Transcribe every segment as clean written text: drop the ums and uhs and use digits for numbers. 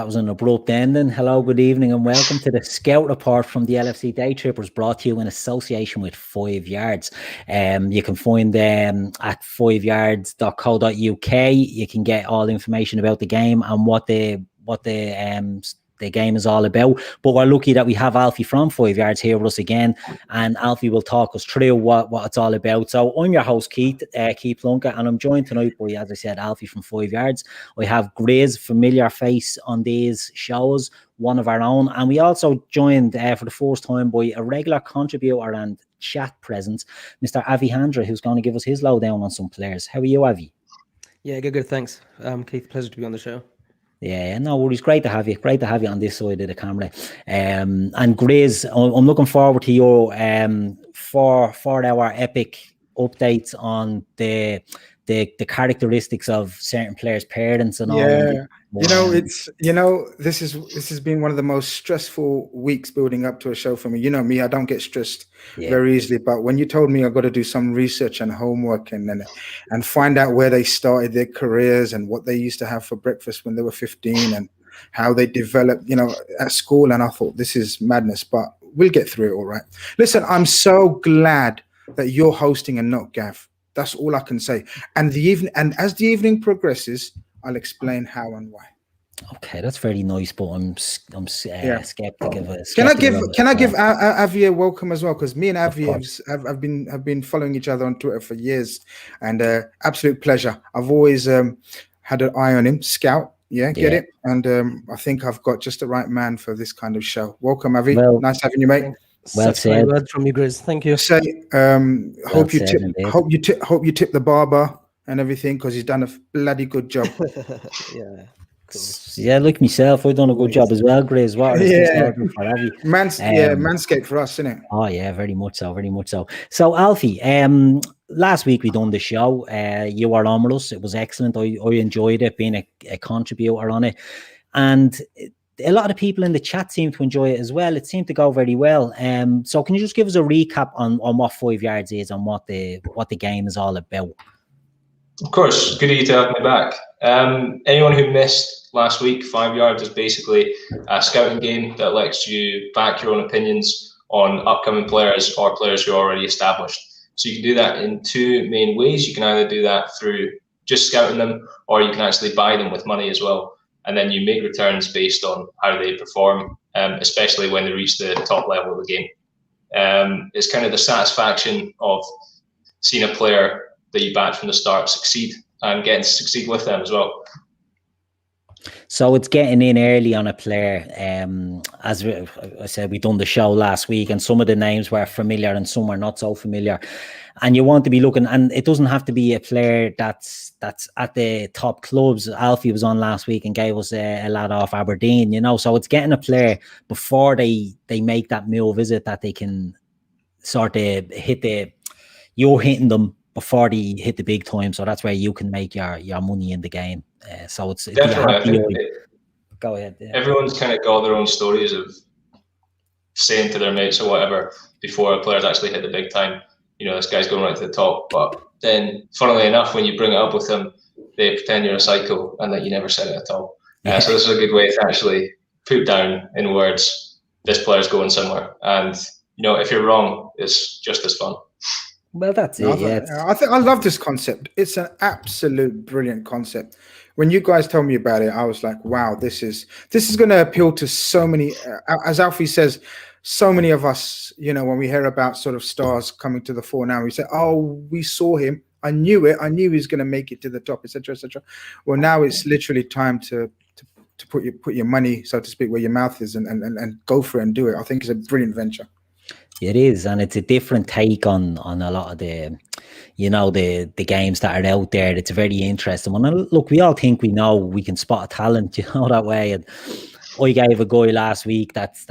was an abrupt ending. Hello, good evening, and welcome to the Scout Report from the LFC Daytrippers, brought to you in association with 5 Yards. You can find them at 5yards.co.uk. You can get all the information about the game and what the game is all about. But we're lucky that we have Alfie from 5 Yards here with us again, and Alfie will talk us through what it's all about. So I'm your host, Keith Plunker, and I'm joined tonight by, as I said, Alfie from 5 Yards. We have Grizz, familiar face on these shows, one of our own, and we also joined for the first time by a regular contributor and chat presence, Mr. Avi Handra, who's going to give us his lowdown on some players. How are you, Avi? Yeah, good, thanks. Keith, pleasure to be on the show. Yeah, no worries. Great to have you. Great to have you on this side of the camera. And Grizz, I'm looking forward to your 4-hour epic updates on the characteristics of certain players' parents and all. Yeah, this has been one of the most stressful weeks building up to a show for me. You know me, I don't get stressed very easily. But when you told me I've got to do some research and homework and find out where they started their careers and what they used to have for breakfast when they were 15 and how they developed, at school, and I thought, this is madness, but we'll get through it all right. Listen, I'm so glad that you're hosting and not Gav. That's all I can say. And as the evening progresses, I'll explain how and why. Okay, that's very nice, but I'm skeptic of it. Can I give Avi a welcome as well? Because me and Avi have been following each other on Twitter for years, and absolute pleasure. I've always had an eye on him. Scout, get it? And I think I've got just the right man for this kind of show. Welcome, Avi. Well, nice having you, mate. Well said. Word from you, Grizz. Thank you. Say, hope you tip the barber and everything, because he's done a bloody good job. Yeah. Cool. Yeah, like myself, I've done a good job as well, Grizz. Manscaped for us, isn't it? Oh yeah, very much so, very much so. So Alfie, last week we done the show. You were on with us. It was excellent. I enjoyed it, being a contributor on it, and a lot of people in the chat seem to enjoy it as well. It seemed to go very well. So can you just give us a recap on what 5 Yards is and what the game is all about? Of course. Good of you to have me back. Anyone who missed last week, 5 Yards is basically a scouting game that lets you back your own opinions on upcoming players or players who are already established. So you can do that in two main ways. You can either do that through just scouting them, or you can actually buy them with money as well. And then you make returns based on how they perform, especially when they reach the top level of the game. It's kind of the satisfaction of seeing a player that you backed from the start succeed and getting to succeed with them as well. So it's getting in early on a player. As I said, we done the show last week, and some of the names were familiar and some were not so familiar. And you want to be looking, and it doesn't have to be a player that's at the top clubs. Alfie was on last week and gave us a lad off Aberdeen, So it's getting a player before they make that move, is it, that they can sort of you're hitting them before they hit the big time. So that's where you can make your money in the game. So it's definitely. Go ahead. Yeah. Everyone's kind of got their own stories of saying to their mates or whatever before a player's actually hit the big time, this guy's going right to the top. But then, funnily enough, when you bring it up with them, they pretend you're a psycho and that you never said it at all. So this is a good way to actually put down in words, this player's going somewhere. And, if you're wrong, it's just as fun. Well, that's it. I love this concept. It's an absolute brilliant concept. When you guys told me about it, I was like, wow, this is going to appeal to so many, as Alfie says, so many of us, when we hear about sort of stars coming to the fore now, we say, oh, we saw him. I knew it. I knew he was going to make it to the top, etc., etc. Well, now it's literally time to put your money, so to speak, where your mouth is and go for it and do it. I think it's a brilliant venture. It is, and it's a different take on a lot of the games that are out there. It's a very interesting one. And look, we all think we know we can spot a talent, that way. And I gave a guy last week that's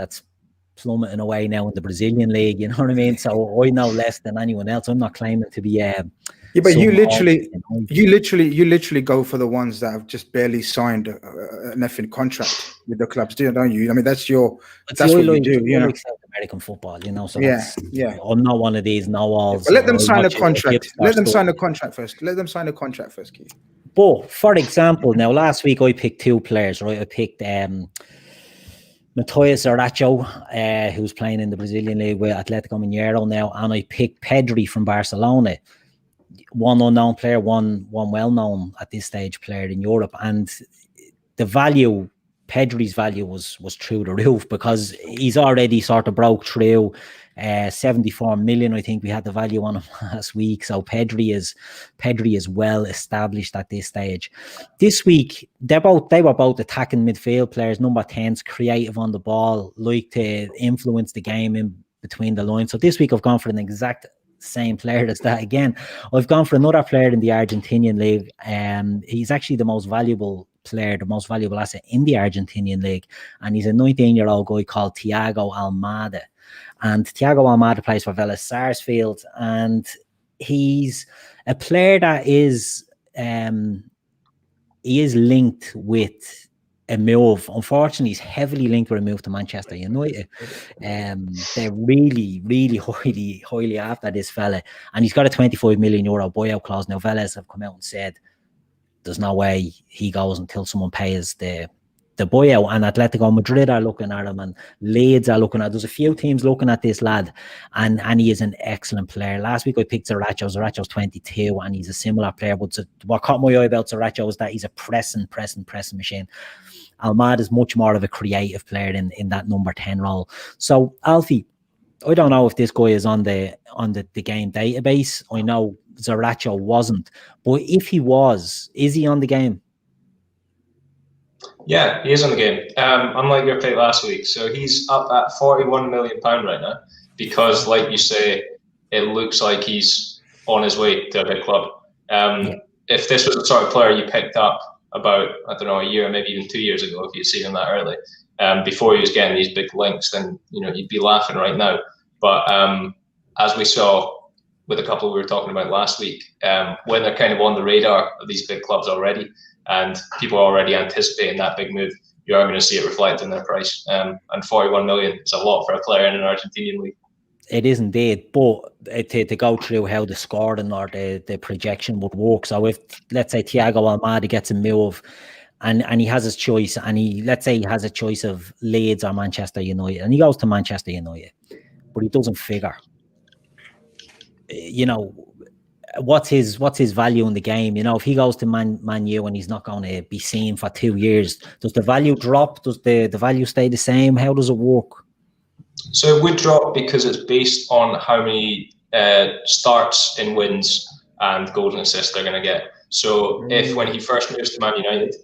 plummeting away now in the Brazilian league. You know what I mean? So I know less than anyone else. I'm not claiming to be but you literally go for the ones that have just barely signed an effing contract with the clubs, don't you? I mean, that's what you do. American football, So I'm not one of these know-alls. Let them sign a contract. Let them sign a contract first. Keith. But for example, now last week I picked two players, right? I picked Matheus Aracho, who's playing in the Brazilian league with Atletico Mineiro now, and I picked Pedri from Barcelona. One unknown player, one well-known at this stage player in Europe, and the value, Pedri's value was through the roof because he's already sort of broke through 74 million. I think we had the value on him last week. So Pedri is well established at this stage. This week they were both attacking midfield players, number 10s, creative on the ball, like to influence the game in between the lines. So this week I've gone for an exact same player as that again. I've gone for another player in the Argentinian league. He's actually the most valuable player, the most valuable asset in the Argentinian league, and he's a 19-year-old guy called Thiago Almada. And Thiago Almada plays for Vélez Sarsfield, and he's a player that is he is linked with a move. Unfortunately, he's heavily linked with a move to Manchester United. They're really, really highly after this fella, and he's got a 25 million euro buyout clause. Now Vélez have come out and said there's no way he goes until someone pays the buyout, and Atletico Madrid are looking at him, and Leeds are looking at. There's a few teams looking at this lad, and he is an excellent player. Last week I picked Zaracho. Zaracho's 22, and he's a similar player. But what caught my eye about Zaracho is that he's a pressing machine. Almada is much more of a creative player in that number 10 role. So Alfie, I don't know if this guy is on the game database. I know Zaracho wasn't, but if he was, is he on the game? Yeah, he is on the game. Unlike your pick last week, so he's up at £41 million right now because, like you say, it looks like he's on his way to a big club. If this was the sort of player you picked up about, I don't know, a year, maybe even 2 years ago, if you'd seen him that early, before he was getting these big links, then you'd be laughing right now. But as we saw with a couple we were talking about last week, when they're kind of on the radar of these big clubs already, and people are already anticipating that big move, you are going to see it reflect in their price. And 41 million is a lot for a player in an Argentinian league. It is indeed, but to go through how the scoring or the projection would work. So if, let's say, Thiago Almada gets a move and he has his choice, and let's say he has a choice of Leeds or Manchester United, and he goes to Manchester United, but he doesn't figure. What's his value in the game? If he goes to Man U and he's not going to be seen for 2 years, does the value drop? Does the value stay the same? How does it work? So it would drop because it's based on how many starts in wins and goals and assists they're going to get. So if when he first moves to Man United,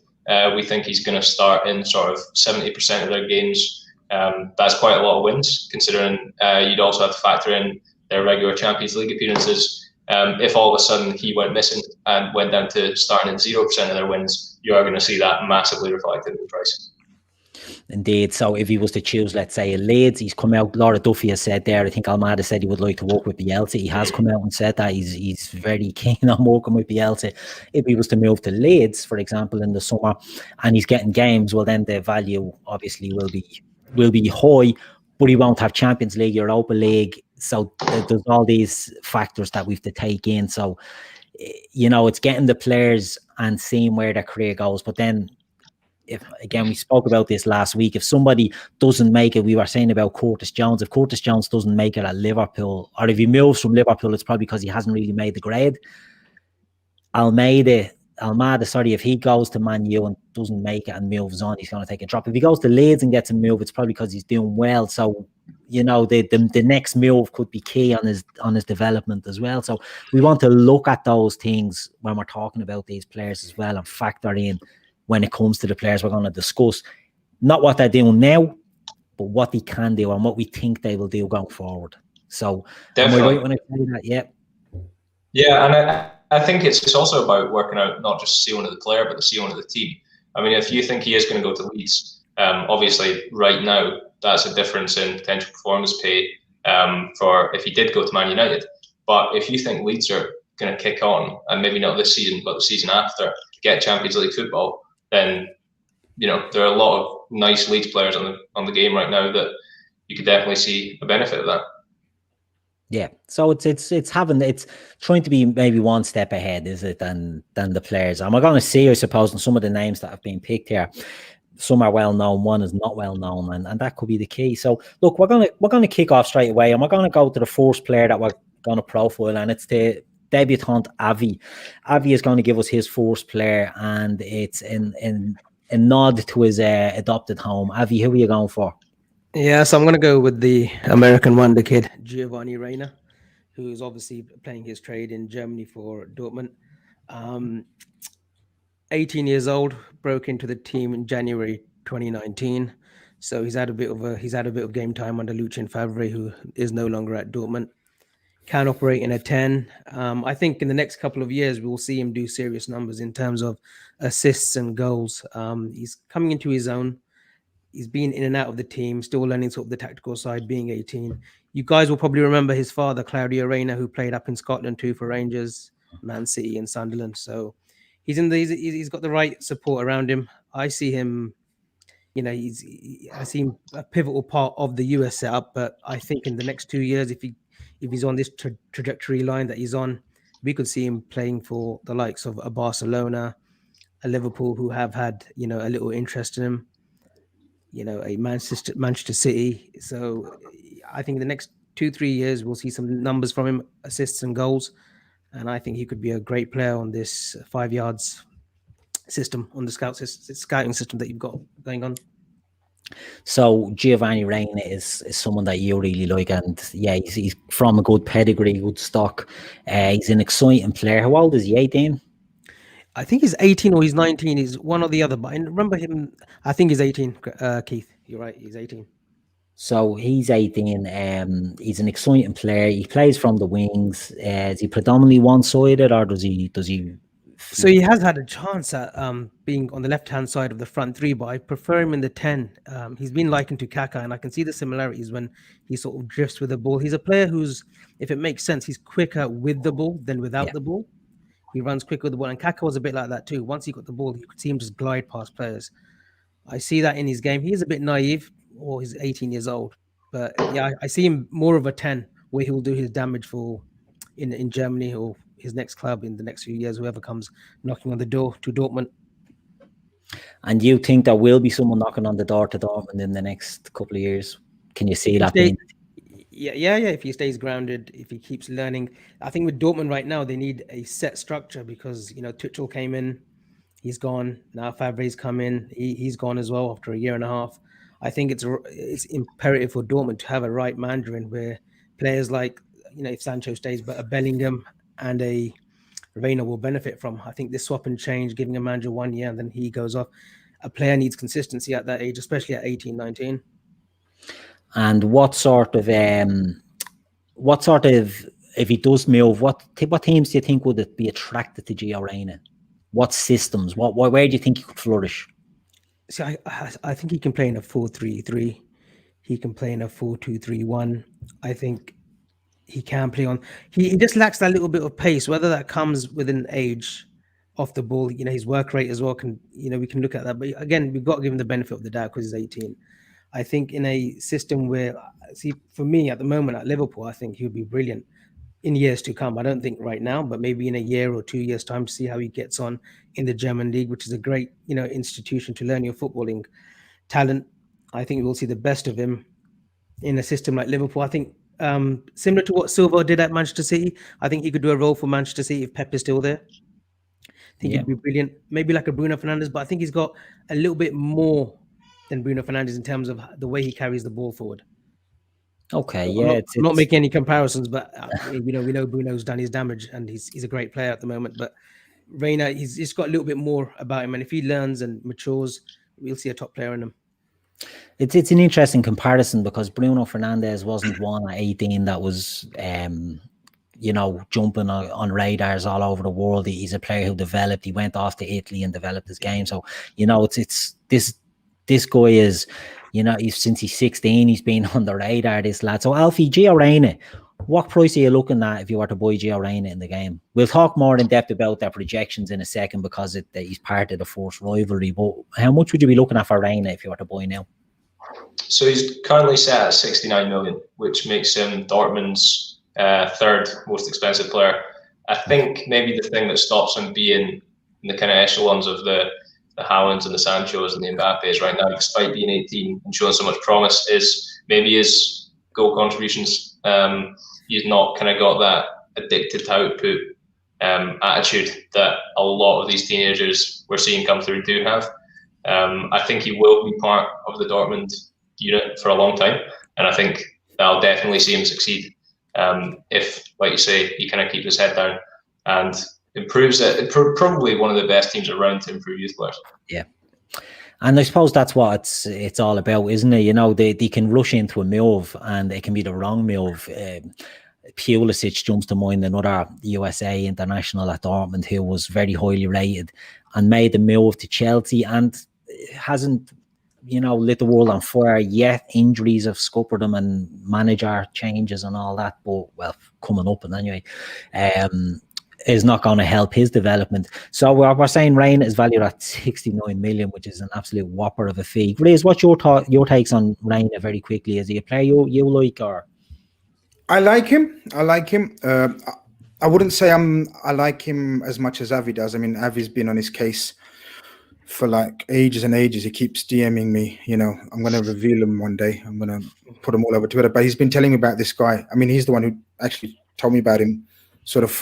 we think he's going to start in sort of 70% of their games. That's quite a lot of wins, considering you'd also have to factor in their regular Champions League appearances. If all of a sudden he went missing and went down to starting in 0% of their wins, you are going to see that massively reflected in the price. Indeed. So if he was to choose, let's say, a Leeds, he's come out, Laura Duffy has said there, I think Almada said he would like to work with Bielsa. He has come out and said that he's very keen on working with Bielsa. If he was to move to Leeds, for example, in the summer, and he's getting games, well, then the value obviously will be high, but he won't have Champions League, Europa League. So there's all these factors that we have to take in. So, it's getting the players and seeing where their career goes. But then, we spoke about this last week, if somebody doesn't make it, we were saying about Curtis Jones, if Curtis Jones doesn't make it at Liverpool, or if he moves from Liverpool, it's probably because he hasn't really made the grade. Almada, if he goes to Man U and doesn't make it and moves on, he's going to take a drop. If he goes to Leeds and gets a move, it's probably because he's doing well. So, the next move could be key on his development as well. So we want to look at those things when we're talking about these players as well, and factor in when it comes to the players we're going to discuss, not what they're doing now, but what they can do and what we think they will do going forward. So, am I right when I say that? Yeah. Yeah, and I think it's also about working out not just the ceiling of the player, but the ceiling of the team. I mean, if you think he is going to go to Leeds, obviously right now that's a difference in potential performance pay for if he did go to Man United. But if you think Leeds are going to kick on, and maybe not this season, but the season after, get Champions League football, then there are a lot of nice Leeds players on the game right now that you could definitely see a benefit of that. Yeah, so it's trying to be maybe one step ahead, is it, than the players. And we're going to see, I suppose, in some of the names that have been picked here. Some are well known, one is not well known, and that could be the key. So look, we're gonna kick off straight away, and we're gonna go to the first player that we're gonna profile, and it's the debutant Avi. Avi is going to give us his first player, and it's in a nod to his adopted home. Avi, who are you going for? Yeah, so I'm going to go with the American wonder kid, Giovanni Reyna, who is obviously playing his trade in Germany for Dortmund. 18 years old, broke into the team in January 2019. So he's had a bit of game time under Lucien Favre, who is no longer at Dortmund. Can operate in a 10. I think in the next couple of years, we'll see him do serious numbers in terms of assists and goals. He's coming into his own. He's been in and out of the team, still learning sort of the tactical side, being 18. You guys will probably remember his father, Claudio Reyna, who played up in Scotland too for Rangers, Man City and Sunderland. So he's got the right support around him. I see him, I see him a pivotal part of the US setup, but I think in the next 2 years, if he's on this trajectory line that he's on, we could see him playing for the likes of a Barcelona, a Liverpool, who have had, a little interest in him, a Manchester City. So I think in the next 2-3 years, we'll see some numbers from him, assists and goals. And I think he could be a great player on this 5 yards system, on the scouting system that you've got going on. So Giovanni Reyna is someone that you really like, and yeah, he's from a good pedigree, good stock. He's an exciting player. How old is he? 18? I think he's 18 or he's 19. He's one or the other, but I remember him. I think he's 18. Keith, you're right. He's 18. So he's 18. He's an exciting player. He plays from the wings. Is he predominantly one-sided, or does he? So he has had a chance at being on the left-hand side of the front three, but I prefer him in the 10. He's been likened to Kaká, and I can see the similarities when he sort of drifts with the ball. He's a player who's, if it makes sense, he's quicker with the ball than without the ball. He runs quicker with the ball, and Kaká was a bit like that too. Once he got the ball, you could see him just glide past players. I see that in his game. He is a bit naive, or he's 18 years old, but yeah, I see him more of a 10, where he will do his damage for in Germany or his next club in the next few years, whoever comes knocking on the door to Dortmund. And you think there will be someone knocking on the door to Dortmund in the next couple of years? Can you see that? Yeah. If he stays grounded, if he keeps learning. I think with Dortmund right now, they need a set structure because, Tuchel came in, he's gone. Now Favre's come in, he's gone as well after a year and a half. I think it's imperative for Dortmund to have a right Mandarin where players like, if Sancho stays, but a Bellingham and a Reyna will benefit from. I think this swap and change, giving a manager 1 year and then he goes off. A player needs consistency at that age, especially at 18, 19. And what sort of, if he does move, what teams do you think would it be attracted to Gio Reyna? What systems? Where do you think he could flourish? See, I think he can play in a 4-3-3. He can play in a 4-2-3-1. I think he can play on. He just lacks that little bit of pace. Whether that comes with an age off the ball, his work rate as well can. We can look at that. But again, we've got to give him the benefit of the doubt because he's 18. I think in a system where, for me at the moment at Liverpool, I think he would be brilliant in years to come. I don't think right now, but maybe in a year or 2 years' time to see how he gets on in the German league, which is a great, institution to learn your footballing talent. I think we'll see the best of him in a system like Liverpool. I think similar to what Silva did at Manchester City, I think he could do a role for Manchester City if Pep is still there. I think he'd be brilliant. Maybe like a Bruno Fernandes, but I think he's got a little bit more than Bruno Fernandes in terms of the way he carries the ball forward. Okay, I'm not making any comparisons, but we know Bruno's done his damage and he's a great player at the moment. But Reyna, he's got a little bit more about him, and if he learns and matures, we'll see a top player in him. It's an interesting comparison because Bruno Fernandes wasn't one at 18 that was jumping on radars all over the world. He's a player who developed. He went off to Italy and developed his game. So it's this guy is, since he's 16, he's been on the radar, this lad. So Alfie, Gio Reyna, what price are you looking at if you were to buy Gio Reyna in the game? We'll talk more in depth about their projections in a second because he's part of the first rivalry. But how much would you be looking at for Reyna if you were to buy now? So he's currently set at 69 million, which makes him Dortmund's third most expensive player. I think maybe the thing that stops him being in the kind of echelons of the Haalands and the Sanchos and the Mbappes right now, despite being 18 and showing so much promise, is maybe his goal contributions. He's not kind of got that addicted to output attitude that a lot of these teenagers we're seeing come through do have. I think he will be part of the Dortmund unit for a long time, and I think that'll definitely see him succeed if, like you say, he kind of keeps his head down and improves it. Probably one of the best teams around to improve youth players. Yeah. And I suppose that's what it's all about, isn't it? You know, they can rush into a move and it can be the wrong move. Pulisic jumps to mind, another USA international at Dortmund who was very highly rated and made the move to Chelsea and hasn't, you know, lit the world on fire yet. Injuries have scuppered him and manager changes and all that, but well, coming up and anyway, is not going to help his development. So we're saying Reyna is valued at 69 million, which is an absolute whopper of a fee. Grizz, what's your takes on Reyna very quickly? Is he a player you like, or? I like him. I wouldn't say I like him as much as Avi does. I mean, Avi's been on his case for like ages and ages. He keeps DMing me, you know, I'm going to reveal him one day. I'm going to put him all over Twitter. But he's been telling me about this guy. I mean, he's the one who actually told me about him sort of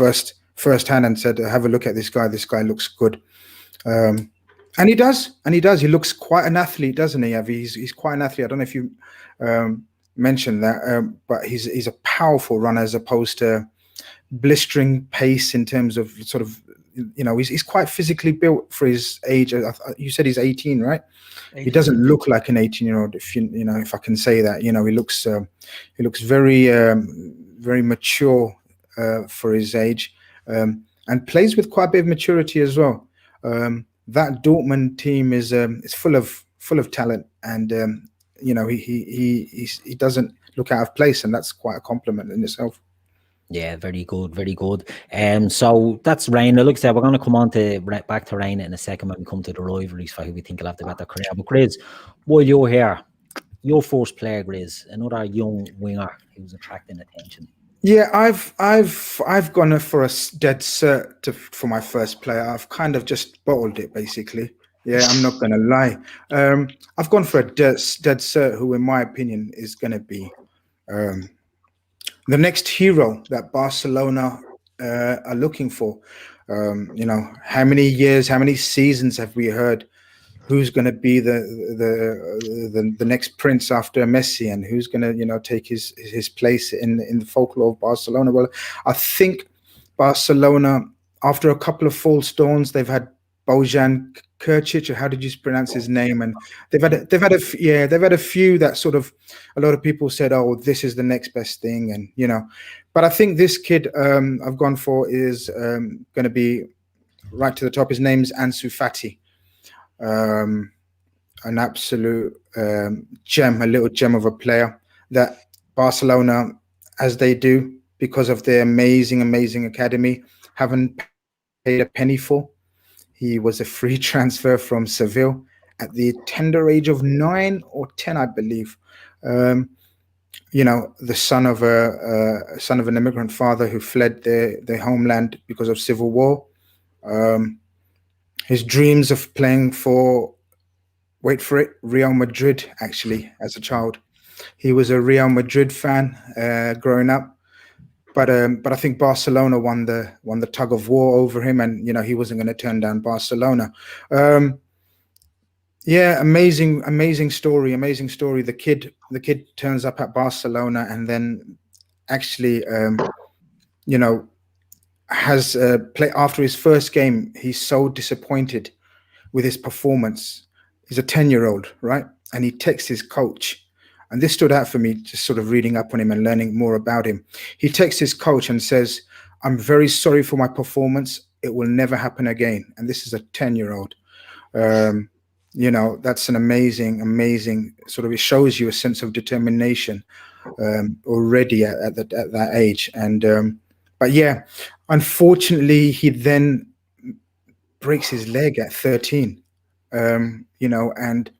firsthand and said, have a look at this guy. This guy looks good. And he does. He looks quite an athlete, doesn't he, Avi? He's quite an athlete. I don't know if you mentioned that, but he's a powerful runner as opposed to blistering pace in terms of sort of, you know, he's quite physically built for his age. You said he's 18, right? 18. He doesn't look like an 18-year-old, if I can say that. You know, he looks very very mature for his age, and plays with quite a bit of maturity as well. That Dortmund team is full of talent, and you know, he doesn't look out of place, and that's quite a compliment in itself. Yeah, very good, very good. So that's Reyna. Look, we're going to come on to back to Reyna in a second when we come to the rivalries for who we think will have the better career. But Grizz, while you're here, your first player, Grizz, another young winger who's attracting attention. Yeah, I've gone for a dead cert for my first player. I've kind of just bottled it, basically. Yeah, I'm not going to lie. I've gone for a dead cert who, in my opinion, is going to be the next hero that Barcelona are looking for. You know, how many years, how many seasons have we heard who's going to be the next prince after Messi, and who's going to, you know, take his place in the folklore of Barcelona? Well, I think Barcelona, after a couple of false dawns, they've had Bojan Krkić, or how did you pronounce his name? And they've had a few that sort of, a lot of people said, oh, this is the next best thing, and you know. But I think this kid I've gone for is going to be right to the top. His name's Ansu Fati, an absolute gem, a little gem of a player that Barcelona, as they do because of their amazing academy, haven't paid a penny for. He was a free transfer from Seville at the tender age of 9 or 10, I believe. You know, the son of an immigrant father who fled their homeland because of civil war. His dreams of playing for, wait for it, Real Madrid, actually, as a child. He was a Real Madrid fan growing up. But I think Barcelona won the tug of war over him, and you know, he wasn't going to turn down Barcelona. Yeah, amazing story. The kid turns up at Barcelona, and then actually, you know, has play after his first game. He's so disappointed with his performance. He's a 10-year-old, right? And he texts his coach. And this stood out for me, just sort of reading up on him and learning more about him. He texts his coach and says, I'm very sorry for my performance. It will never happen again. And this is a 10-year-old. You know, that's an amazing sort of, it shows you a sense of determination already at that age. And but yeah, unfortunately, he then breaks his leg at 13. You know, and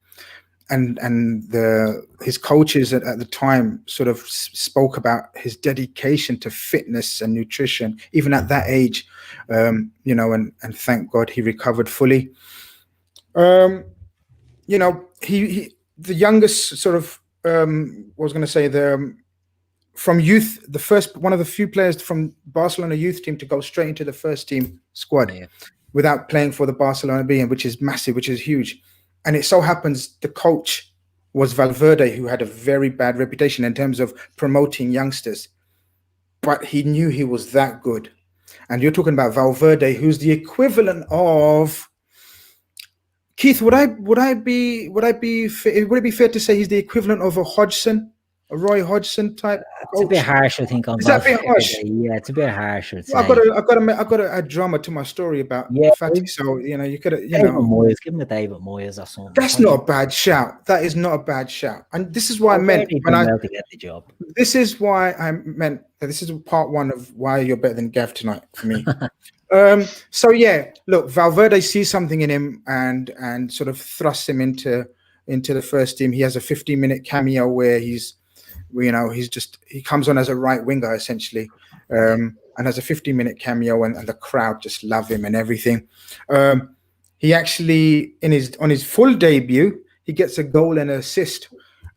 his coaches at the time sort of spoke about his dedication to fitness and nutrition, even at that age, you know, and thank God he recovered fully. You know, he the youngest sort of, I was going to say from youth, one of the few players from Barcelona youth team to go straight into the first team squad without playing for the Barcelona B, which is massive, which is huge. And it so happens the coach was Valverde, who had a very bad reputation in terms of promoting youngsters, but he knew he was that good. And you're talking about Valverde, who's the equivalent of Keith. Would it be fair to say he's the equivalent of a Hodgson? A Roy Hodgson type It's a bit harsh, I think. Is that a bit harsh? Yeah, it's a bit harsh. Well, I've got to add drama to my story about Fati. So you know, you could David Moyes, give him a David Moyes or something. That's not a bad shout. That is not a bad shout. And this is why I meant when I to get the job. This is why I meant that this is part one of why you're better than Gav tonight for me. So yeah, look, Valverde sees something in him and sort of thrusts him into the first team. He has a 15-minute cameo where he comes on as a right winger essentially, and has a 15-minute cameo, and the crowd just love him and everything. He actually on his full debut, he gets a goal and an assist,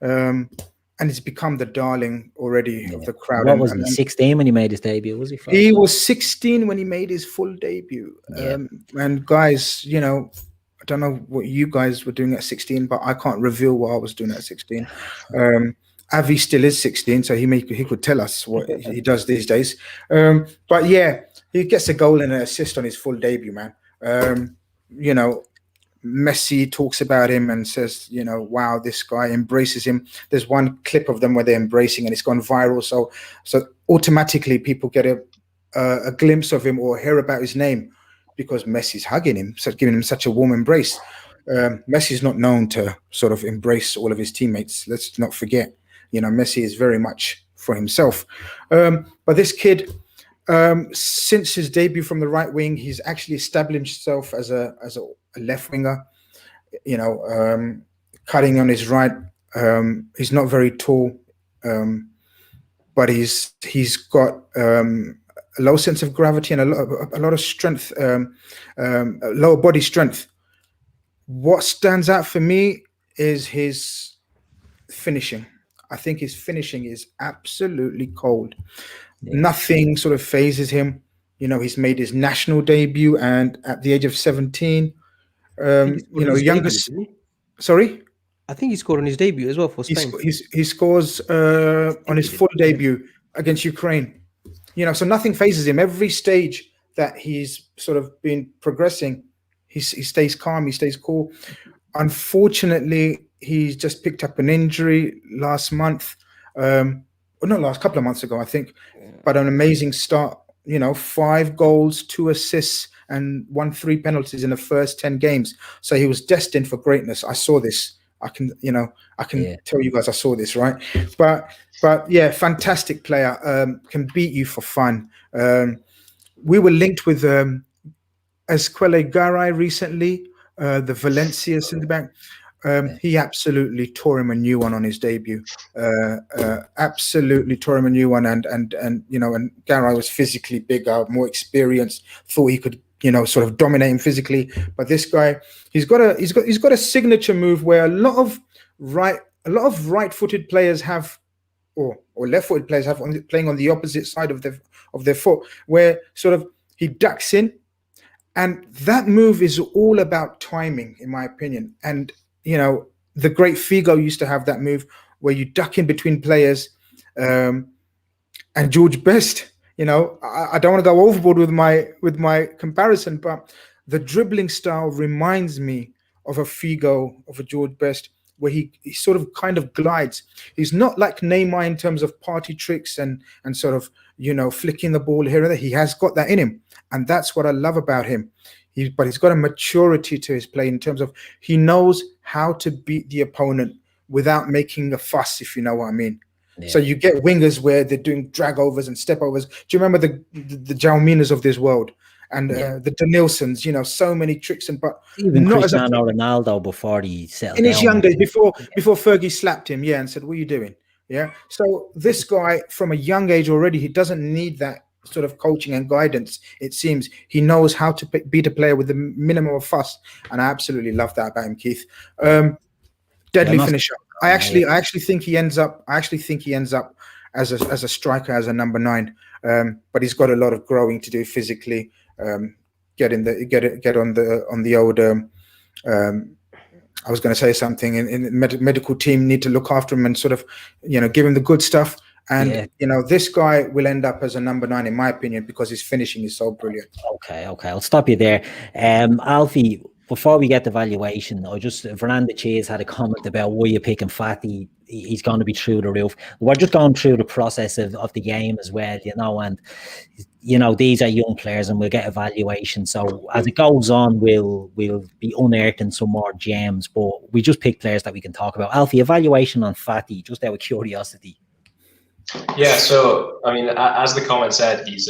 and he's become the darling already of the crowd. What was he, 16 when he made his debut? Was he? He was 16 when he made his full debut. And guys, you know, I don't know what you guys were doing at 16, but I can't reveal what I was doing at 16. Avi still is 16, so he could tell us what he does these days. But yeah, he gets a goal and an assist on his full debut, man. You know, Messi talks about him and says, you know, wow, this guy embraces him. There's one clip of them where they're embracing and it's gone viral. So automatically people get a glimpse of him or hear about his name because Messi's hugging him, so giving him such a warm embrace. Messi's not known to sort of embrace all of his teammates. Let's not forget, you know, Messi is very much for himself. But this kid, since his debut from the right wing, he's actually established himself as a left winger, you know, cutting on his right. He's not very tall, but he's got a low sense of gravity and a lot of strength, lower body strength. What stands out for me is his finishing. I think his finishing is absolutely cold. Nothing sort of phases him. You know, he's made his national debut, and at the age of 17, you know, youngest. Sorry, I think he scored on his debut as well for Spain. He scores on his full debut against Ukraine. You know, so nothing phases him. Every stage that he's sort of been progressing, he stays calm, he stays cool. Unfortunately, he's just picked up an injury last month. Couple of months ago, I think. But an amazing start. You know, 5 goals, 2 assists, and 3 penalties in the first 10 games. So he was destined for greatness. I saw this. I can tell you guys I saw this, right? But yeah, fantastic player. Can beat you for fun. We were linked with Esquele Garay recently, the Valencia centre back. He absolutely tore him a new one on his debut. Absolutely tore him a new one, and you know, and Garay was physically bigger, more experienced. Thought he could, you know, sort of dominate him physically. But this guy, he's got a signature move where a lot of right-footed players have, or left-footed players have, playing on the opposite side of their foot, where sort of he ducks in, and that move is all about timing, in my opinion. And you know, the great Figo used to have that move where you duck in between players. And George Best, you know, I don't want to go overboard with my comparison, but the dribbling style reminds me of a Figo, of a George Best, where he sort of kind of glides. He's not like Neymar in terms of party tricks and sort of, you know, flicking the ball here and there. He has got that in him. And that's what I love about him. But he's got a maturity to his play in terms of he knows how to beat the opponent without making a fuss, if you know what I mean. Yeah. So you get wingers where they're doing drag overs and step overs. Do you remember the Jauminas of this world? and the Denilsons, you know, so many tricks but even not Cristiano Ronaldo before he settled in his down. young days, before Fergie slapped him, and said, "What are you doing?" Yeah. So this guy, from a young age already, he doesn't need that sort of coaching and guidance. It seems he knows how to beat a player with the minimum of fuss, and I absolutely love that about him, Keith. Deadly finisher. I actually think he ends up. As a striker, as a number 9, but he's got a lot of growing to do physically. Get on the old. I was going to say something. In the medical team need to look after him and sort of, you know, give him the good stuff. And you know, this guy will end up as a number 9, in my opinion, because his finishing is so brilliant. Okay, I'll stop you there. Alfie, before we get the valuation, Fernando Chase had a comment about why you're picking Fati. He's going to be through the roof. We're just going through the process of the game as well, you know, and you know, these are young players and we'll get a valuation. So as it goes on, we'll be unearthing some more gems, but we just pick players that we can talk about. Alfie, evaluation on Fati, just out of curiosity. Yeah, so I mean, as the comment said, he's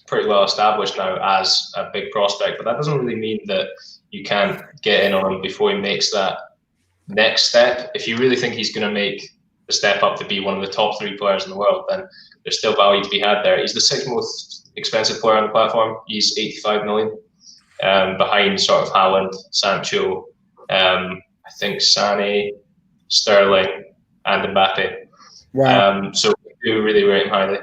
pretty well established now as a big prospect, but that doesn't really mean that you can't get in on him before he makes that next step. If you really think he's going to make the step up to be one of the top 3 players in the world, then there's still value to be had there. He's the 6th most expensive player on the platform. He's 85 million, behind sort of Haaland, Sancho, I think Sané, Sterling, and Mbappe. Wow. So we do really rate him highly.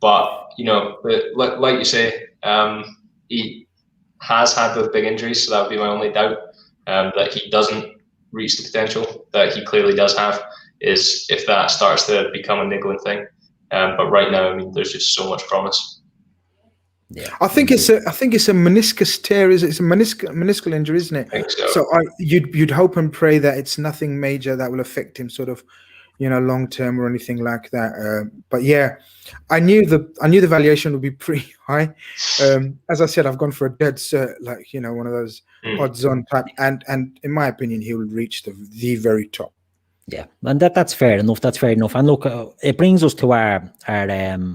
But you know, like you say, he has had those big injuries, so that would be my only doubt, that he doesn't reach the potential that he clearly does have, is if that starts to become a niggling thing. But right now, I mean, there's just so much promise. Yeah, I think it's a meniscus tear. It's a meniscal injury, isn't it? I think so. So you'd hope and pray that it's nothing major that will affect him, sort of, you know, long term or anything like that. But yeah, I knew the valuation would be pretty high. As I said, I've gone for a dead cert, like, you know, one of those odds on type, and in my opinion, he will reach the very top. Yeah, and that's fair enough. That's fair enough. And look, it brings us to our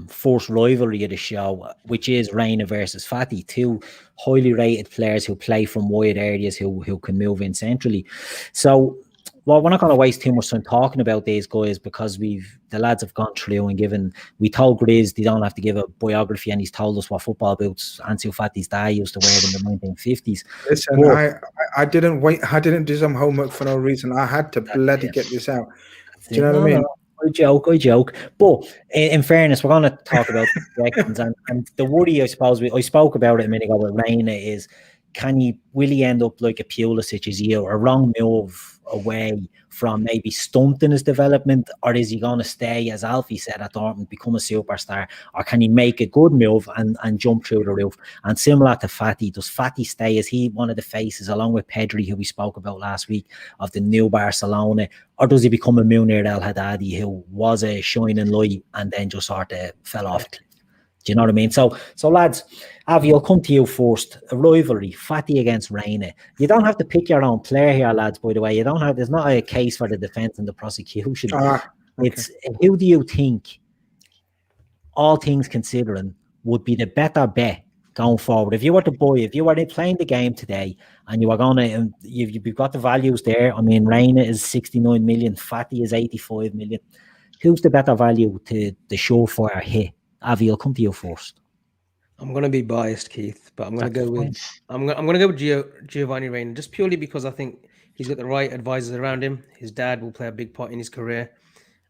first rivalry of the show, which is Reyna versus Fati, 2 highly rated players who play from wide areas, who can move in centrally. So, well, we're not going to waste too much time talking about these guys, because the lads have gone through and we told Grizz they don't have to give a biography, and he's told us what football boots Ansu Fati's dad used to wear in the 1950s. Listen, I didn't do some homework for no reason. I had to bloody get this out. Do you know what I mean? I joke. But in fairness, we're going to talk about the projections, and the worry, I suppose, I spoke about it a minute ago with Reyna, is will he end up like a Pulisic? Is he a wrong move away from maybe stunting his development, or is he going to stay, as Alfie said, at Dortmund, become a superstar, or can he make a good move and jump through the roof? And similar to Fati, does Fati stay? Is he one of the faces, along with Pedri, who we spoke about last week, of the new Barcelona, or does he become a Munir El Haddadi, who was a shining light and then just sort of fell off? Do you know what I mean? So lads, Avi, I'll come to you first. A rivalry, Fati against Reyna. You don't have to pick your own player here, lads, by the way. There's not a case for the defence and the prosecution. Okay. It's who do you think, all things considering, would be the better bet going forward? If you were playing the game today and you were you've got the values there. I mean, Reyna is 69 million, Fati is 85 million. Who's the better value to the surefire hit? Avi, I'll come to you first. I'm going to be biased, Keith, but I'm going to go with Giovanni Reyna, just purely because I think he's got the right advisors around him. His dad will play a big part in his career,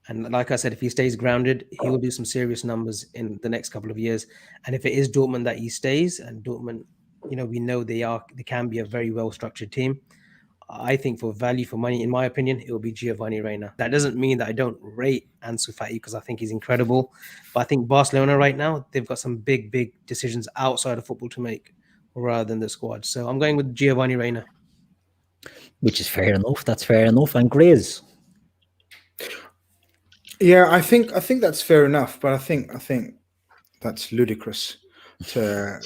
and like I said, if he stays grounded, he will do some serious numbers in the next couple of years. And if it is Dortmund that he stays, and Dortmund, you know, we know they can be a very well structured team. I think for value for money, in my opinion, it will be Giovanni Reyna. That doesn't mean that I don't rate Ansu Fati, because I think he's incredible. But I think Barcelona right now, they've got some big decisions outside of football to make rather than the squad. So I'm going with Giovanni Reyna. Which is fair enough. That's fair enough. And Grizz? Yeah, I think that's fair enough, but I think that's ludicrous to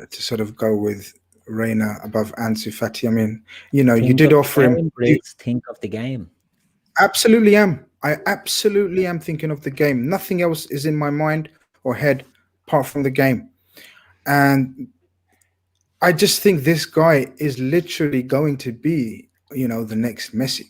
sort of go with Reyna above Ansu Fati. I mean, you know, you did offer him. Think of the game. Absolutely am. I absolutely am thinking of the game. Nothing else is in my mind or head apart from the game. And I just think this guy is literally going to be, the next Messi.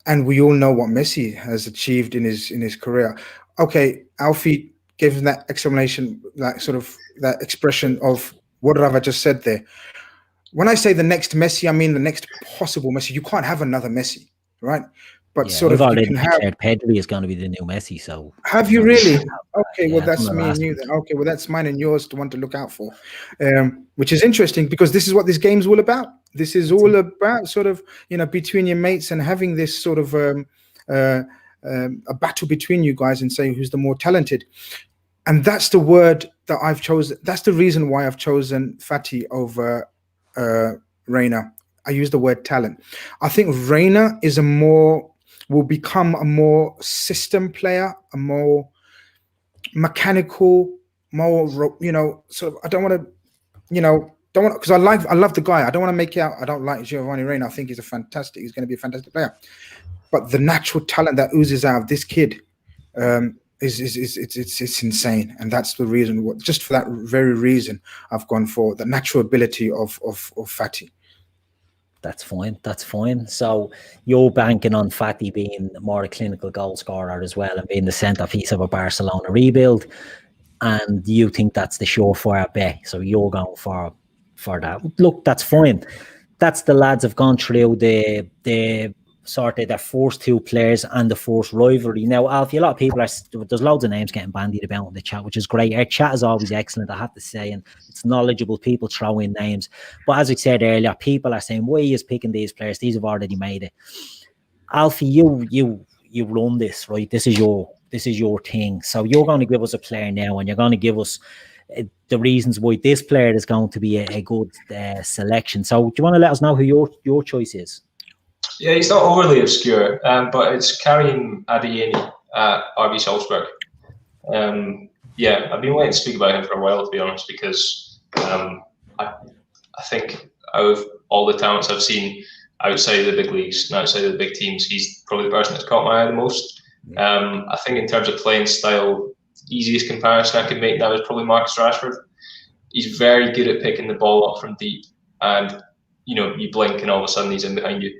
And we all know what Messi has achieved in his career. Okay, Alfie gave him that explanation, that expression of what have I just said there. When I say the next Messi, I mean the next possible Messi. You can't have another Messi, right? But we've already declared Pedri is going to be the new Messi. So have you really? Okay, well that's me and you. Okay, well that's mine and yours to want to look out for, which is interesting because this is what this game's all about. This is all about between your mates and having this sort of a battle between you guys and saying who's the more talented. And that's the word that I've chosen. That's the reason why I've chosen Fati over Reyna. I use the word talent. I think Reyna will become a more system player, a more mechanical, more, I don't want to, because I love the guy. I don't want to make out, I don't like Giovanni Reyna. I think he's going to be a fantastic player. But the natural talent that oozes out of this kid it's insane. And that's the reason, just for that very reason, I've gone for the natural ability of Fati. That's fine. So you're banking on Fati being more a clinical goal scorer as well and being the centerpiece of a Barcelona rebuild. And you think that's the surefire bet. So you're going for that. Look, that's fine. That's the lads have gone through the sort of their first two players and the first rivalry. Now, Alfie, a lot of people there's loads of names getting bandied about in the chat, which is great. Our chat is always excellent, I have to say, and it's knowledgeable. People throw in names. But as we said earlier, people are saying, why is picking these players? These have already made it. Alfie, you run this, right? This is your thing. So you're going to give us a player now, and you're going to give us the reasons why this player is going to be a good selection. So do you want to let us know who your choice is? Yeah, he's not overly obscure, but it's Karim Adeyemi at RB Salzburg. I've been waiting to speak about him for a while, to be honest, because I think out of all the talents I've seen outside of the big leagues and outside of the big teams, he's probably the person that's caught my eye the most. I think in terms of playing style, easiest comparison I could make now is probably Marcus Rashford. He's very good at picking the ball up from deep, and you blink and all of a sudden he's in behind you.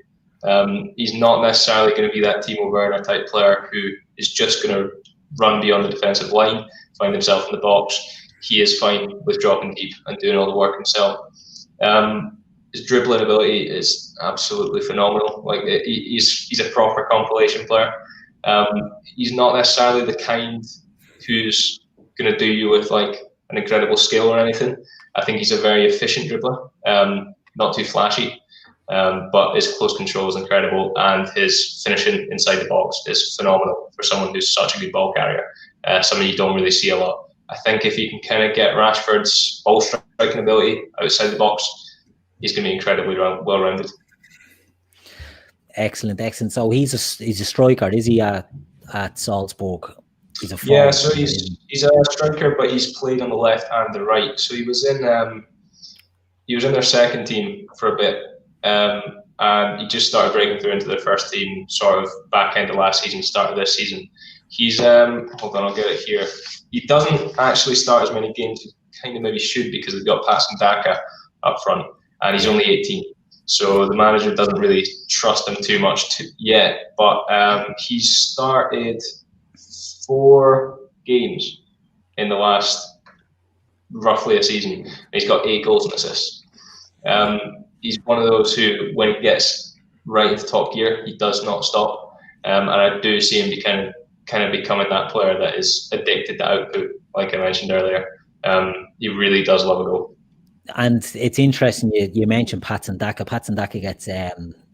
He's not necessarily going to be that Timo Werner type player who is just going to run beyond the defensive line, find himself in the box. He is fine with dropping deep and doing all the work himself. His dribbling ability is absolutely phenomenal. Like he's a proper compilation player. He's not necessarily the kind who's going to do you with like an incredible skill or anything. I think he's a very efficient dribbler, not too flashy. But his close control is incredible, and his finishing inside the box is phenomenal for someone who's such a good ball carrier. Something you don't really see a lot. I think if you can kind of get Rashford's ball striking ability outside the box, he's going to be incredibly well-rounded. Excellent. So he's a striker, is he? At Salzburg, he's a forward. Yeah. So he's a striker, but he's played on the left and the right. So he was in their second team for a bit. And he just started breaking through into the first team sort of back end of last season, start of this season. He's hold on, I'll get it here. He doesn't actually start as many games as he kind of maybe should, because they've got Patson Daka up front, and he's only 18. So the manager doesn't really trust him too much yet. But he's started 4 games in the last roughly a season. And he's got 8 goals and assists. He's one of those who, when he gets right into top gear, he does not stop. And I do see him kind of becoming that player that is addicted to output, like I mentioned earlier. He really does love a goal. And it's interesting you mentioned Patson Daka. Patson Daka gets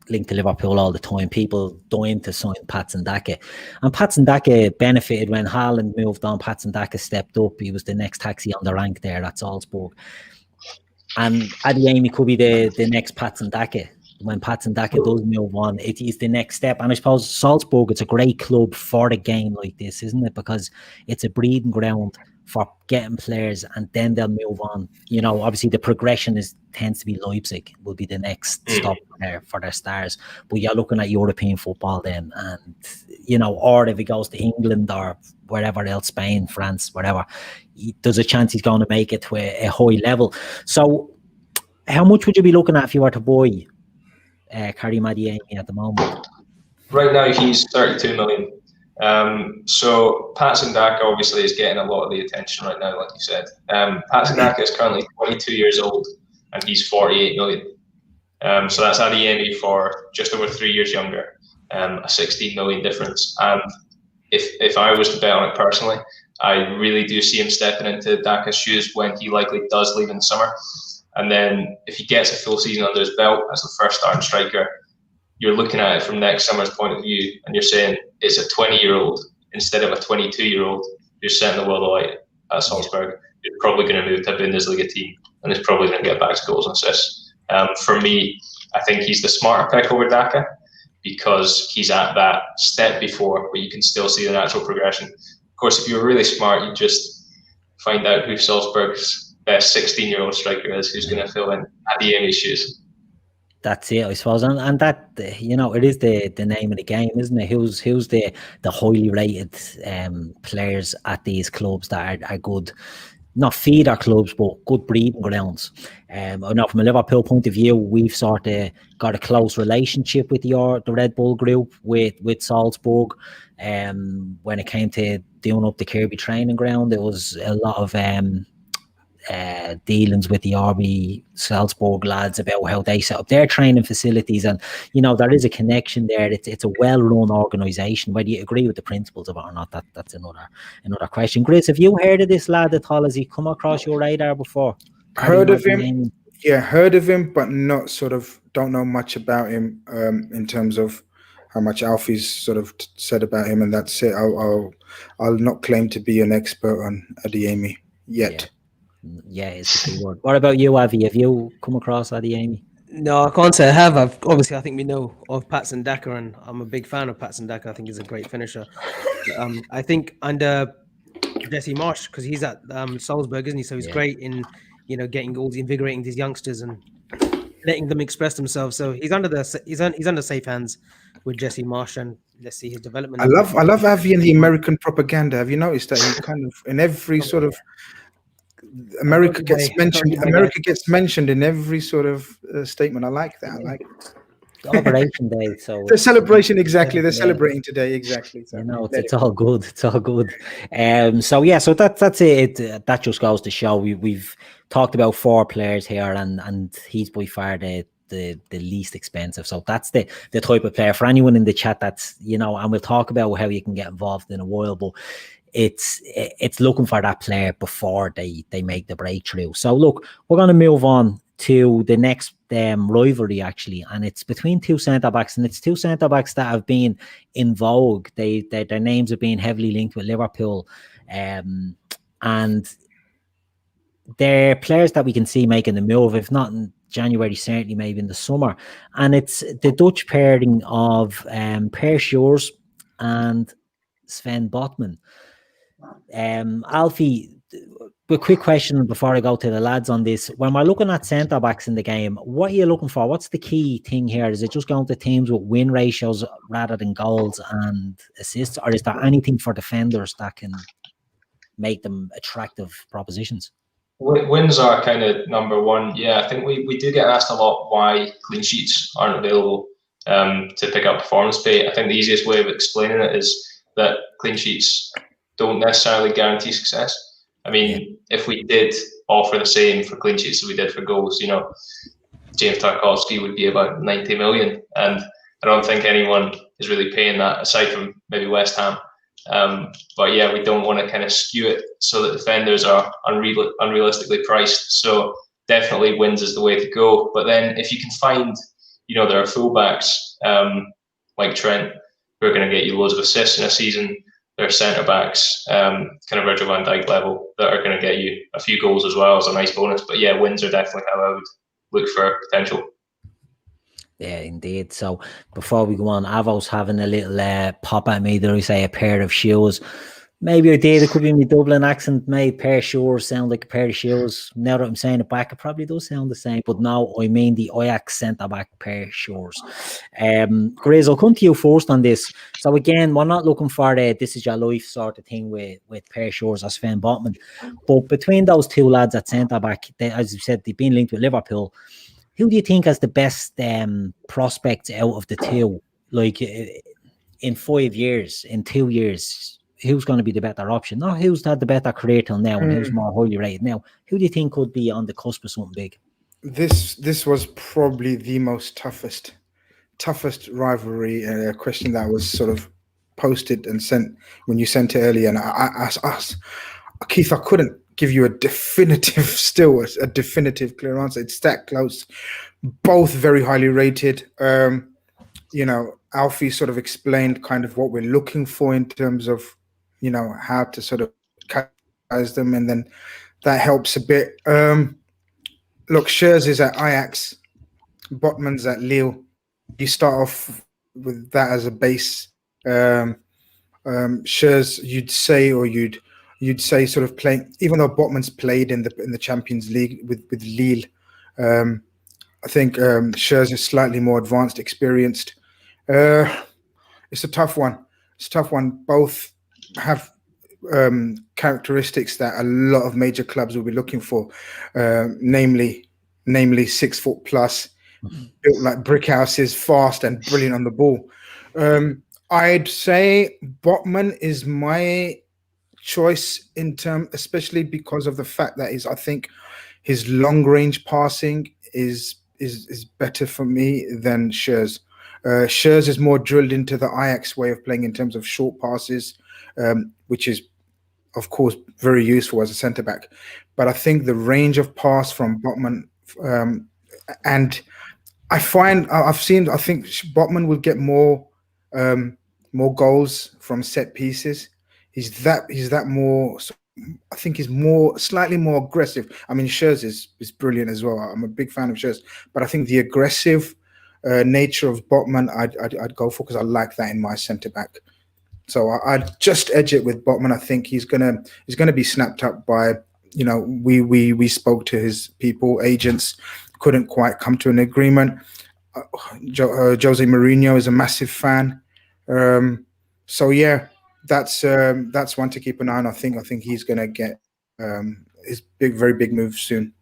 linked to Liverpool all the time. People dying to sign Patson Daka. And Patson Daka benefited when Haaland moved on. Patson Daka stepped up. He was the next taxi on the rank there at Salzburg. And Adeyemi could be the next Patson Daka. When Patson Daka does move on, it is the next step. And I suppose Salzburg, it's a great club for a game like this, isn't it? Because it's a breeding ground for getting players, and then they'll move on. You know, obviously the progression tends to be Leipzig will be the next stop there for their stars. But you're looking at European football then, and you know, or if he goes to England or wherever else, Spain, France, whatever, there's a chance he's going to make it to a high level. So, how much would you be looking at if you were to buy Karim Adeyemi at the moment? Right now, he's 32 million. So Patson Daka obviously is getting a lot of the attention right now, like you said. Patson Daka is currently 22 years old, and he's 48 million. So that's Adeyemi for just over 3 years younger, a 16 million difference. And if I was to bet on it personally, I really do see him stepping into Daka's shoes when he likely does leave in the summer. And then if he gets a full season under his belt as the first starting striker, you're looking at it from next summer's point of view, and you're saying it's a 20-year-old instead of a 22-year-old who's setting the world alight at Salzburg. You're probably going to move to a Bundesliga team, and is probably going to get back to goals and assists. For me, I think he's the smarter pick over Daka because he's at that step before, but you can still see the natural progression. Of course, if you're really smart, you just find out who Salzburg's best 16-year-old striker is, who's going to fill in Adeyemi's shoes. That's it, I suppose, and that, you know, it is the name of the game, isn't it? Who's the highly rated players at these clubs that are good, not feeder clubs, but good breeding grounds. Now, from a Liverpool point of view, we've sort of got a close relationship with the Red Bull group with Salzburg. When it came to doing up the Kirby training ground, there was a lot of dealings with the RB Salzburg lads about how they set up their training facilities, and you know, there is a connection there. It's a well-run organisation. Whether you agree with the principles of it or not, that's another question. Grizz, have you heard of this lad at all? Has he come across your radar before? Heard of him? Yeah, heard of him, but not sort of, don't know much about him in terms of how much Alfie's sort of said about him, and that's it. I'll not claim to be an expert on Adeyemi yet. Yeah, it's a key word. What about you, Avi? Have you come across Adeyemi? No, I can't say I have. Obviously, I think we know of Patson Daka, and I'm a big fan of Patson Daka. I think he's a great finisher. I think under Jesse Marsch, because he's at Salzburg, isn't he? So he's great in, you know, invigorating these youngsters and letting them express themselves. So he's under safe hands with Jesse Marsch, and let's see his development. I love Avi and the American propaganda. Have you noticed that he kind of in every sort of America gets mentioned in every sort of statement. I like that. I like it. Operation Day, so the celebration, exactly. They're celebrating today, exactly. So you know, it's all good. It's all good. So that's it. That just goes to show we've talked about 4 players here, and he's by far the least expensive. So that's the type of player for anyone in the chat that's, you know, and we'll talk about how you can get involved in a while, but it's looking for that player before they make the breakthrough. So look, we're going to move on to the next rivalry actually, and it's between 2 centre-backs, and it's 2 centre-backs that have been in vogue. Their names have been heavily linked with Liverpool, and they're players that we can see making the move, if not in January, certainly maybe in the summer. And it's the Dutch pairing of Per Schuurs and Sven Botman. Alfie, a quick question before I go to the lads on this. When we're looking at centre-backs in the game, what are you looking for? What's the key thing here? Is it just going to teams with win ratios rather than goals and assists, or is there anything for defenders that can make them attractive propositions? Wins are kind of number one. Yeah, I think we do get asked a lot why clean sheets aren't available to pick up performance pay. I think the easiest way of explaining it is that clean sheets don't necessarily guarantee success. I mean, if we did offer the same for clean sheets as we did for goals, you know, James Tarkowski would be about 90 million. And I don't think anyone is really paying that, aside from maybe West Ham. But yeah, we don't want to kind of skew it so that defenders are unrealistically priced. So definitely wins is the way to go. But then if you can find, you know, there are fullbacks like Trent who are going to get you loads of assists in a season. There are centre-backs, kind of Virgil van Dijk level, that are going to get you a few goals as well as a nice bonus. But yeah, wins are definitely how I would look for potential. Yeah, indeed. So before we go on, Avo's having a little pop at me there. I say a pair of shoes. Maybe I did. It could be my Dublin accent. Made pair of Schuurs sound like a pair of shoes. Now that I'm saying it back, it probably does sound the same. But no, I mean the Ajax centre-back pair of Schuurs. Grizz, I'll come to you first on this. So again, we're not looking for the this is your life sort of thing with pair of Schuurs or Sven Botman. But between those two lads at centre-back, as you said, they've been linked with Liverpool. Who do you think has the best prospects out of the two? Like in 5 years, in 2 years, who's going to be the better option? Not who's had the better career till now and who's more highly rated now. Who do you think could be on the cusp of something big? This was probably the most toughest rivalry question that was sort of posted and sent when you sent it earlier. And I asked Keith, I couldn't give you a definitive clear answer. It's that close. Both very highly rated. You know, Alfie sort of explained kind of what we're looking for in terms of, you know, how to sort of categorize them, and then that helps a bit. Look, Schuurs is at Ajax, Botman's at Lille. You start off with that as a base. Schuurs, you'd say sort of playing, even though Botman's played in the Champions League with Lille. I think Schuurs is slightly more advanced, experienced. It's a tough one. Both have characteristics that a lot of major clubs will be looking for, namely 6 foot plus, built like brick houses, fast and brilliant on the ball. I'd say Botman is my choice especially because of the fact that I think his long range passing is better for me than Schuurs. Schuurs is more drilled into the Ajax way of playing in terms of short passes, which is, of course, very useful as a centre-back. But I think the range of pass from Botman, and I think Botman will get more goals from set pieces. He's that more. I think he's slightly more aggressive. I mean, Schuurs is brilliant as well. I'm a big fan of Schuurs, but I think the aggressive nature of Botman, I'd go for, because I like that in my centre back. So I'd just edge it with Botman. I think he's gonna be snapped up by, you know, we spoke to his people, agents, couldn't quite come to an agreement. Jose Mourinho is a massive fan. So yeah, that's one to keep an eye on. I think he's gonna get his very big move soon.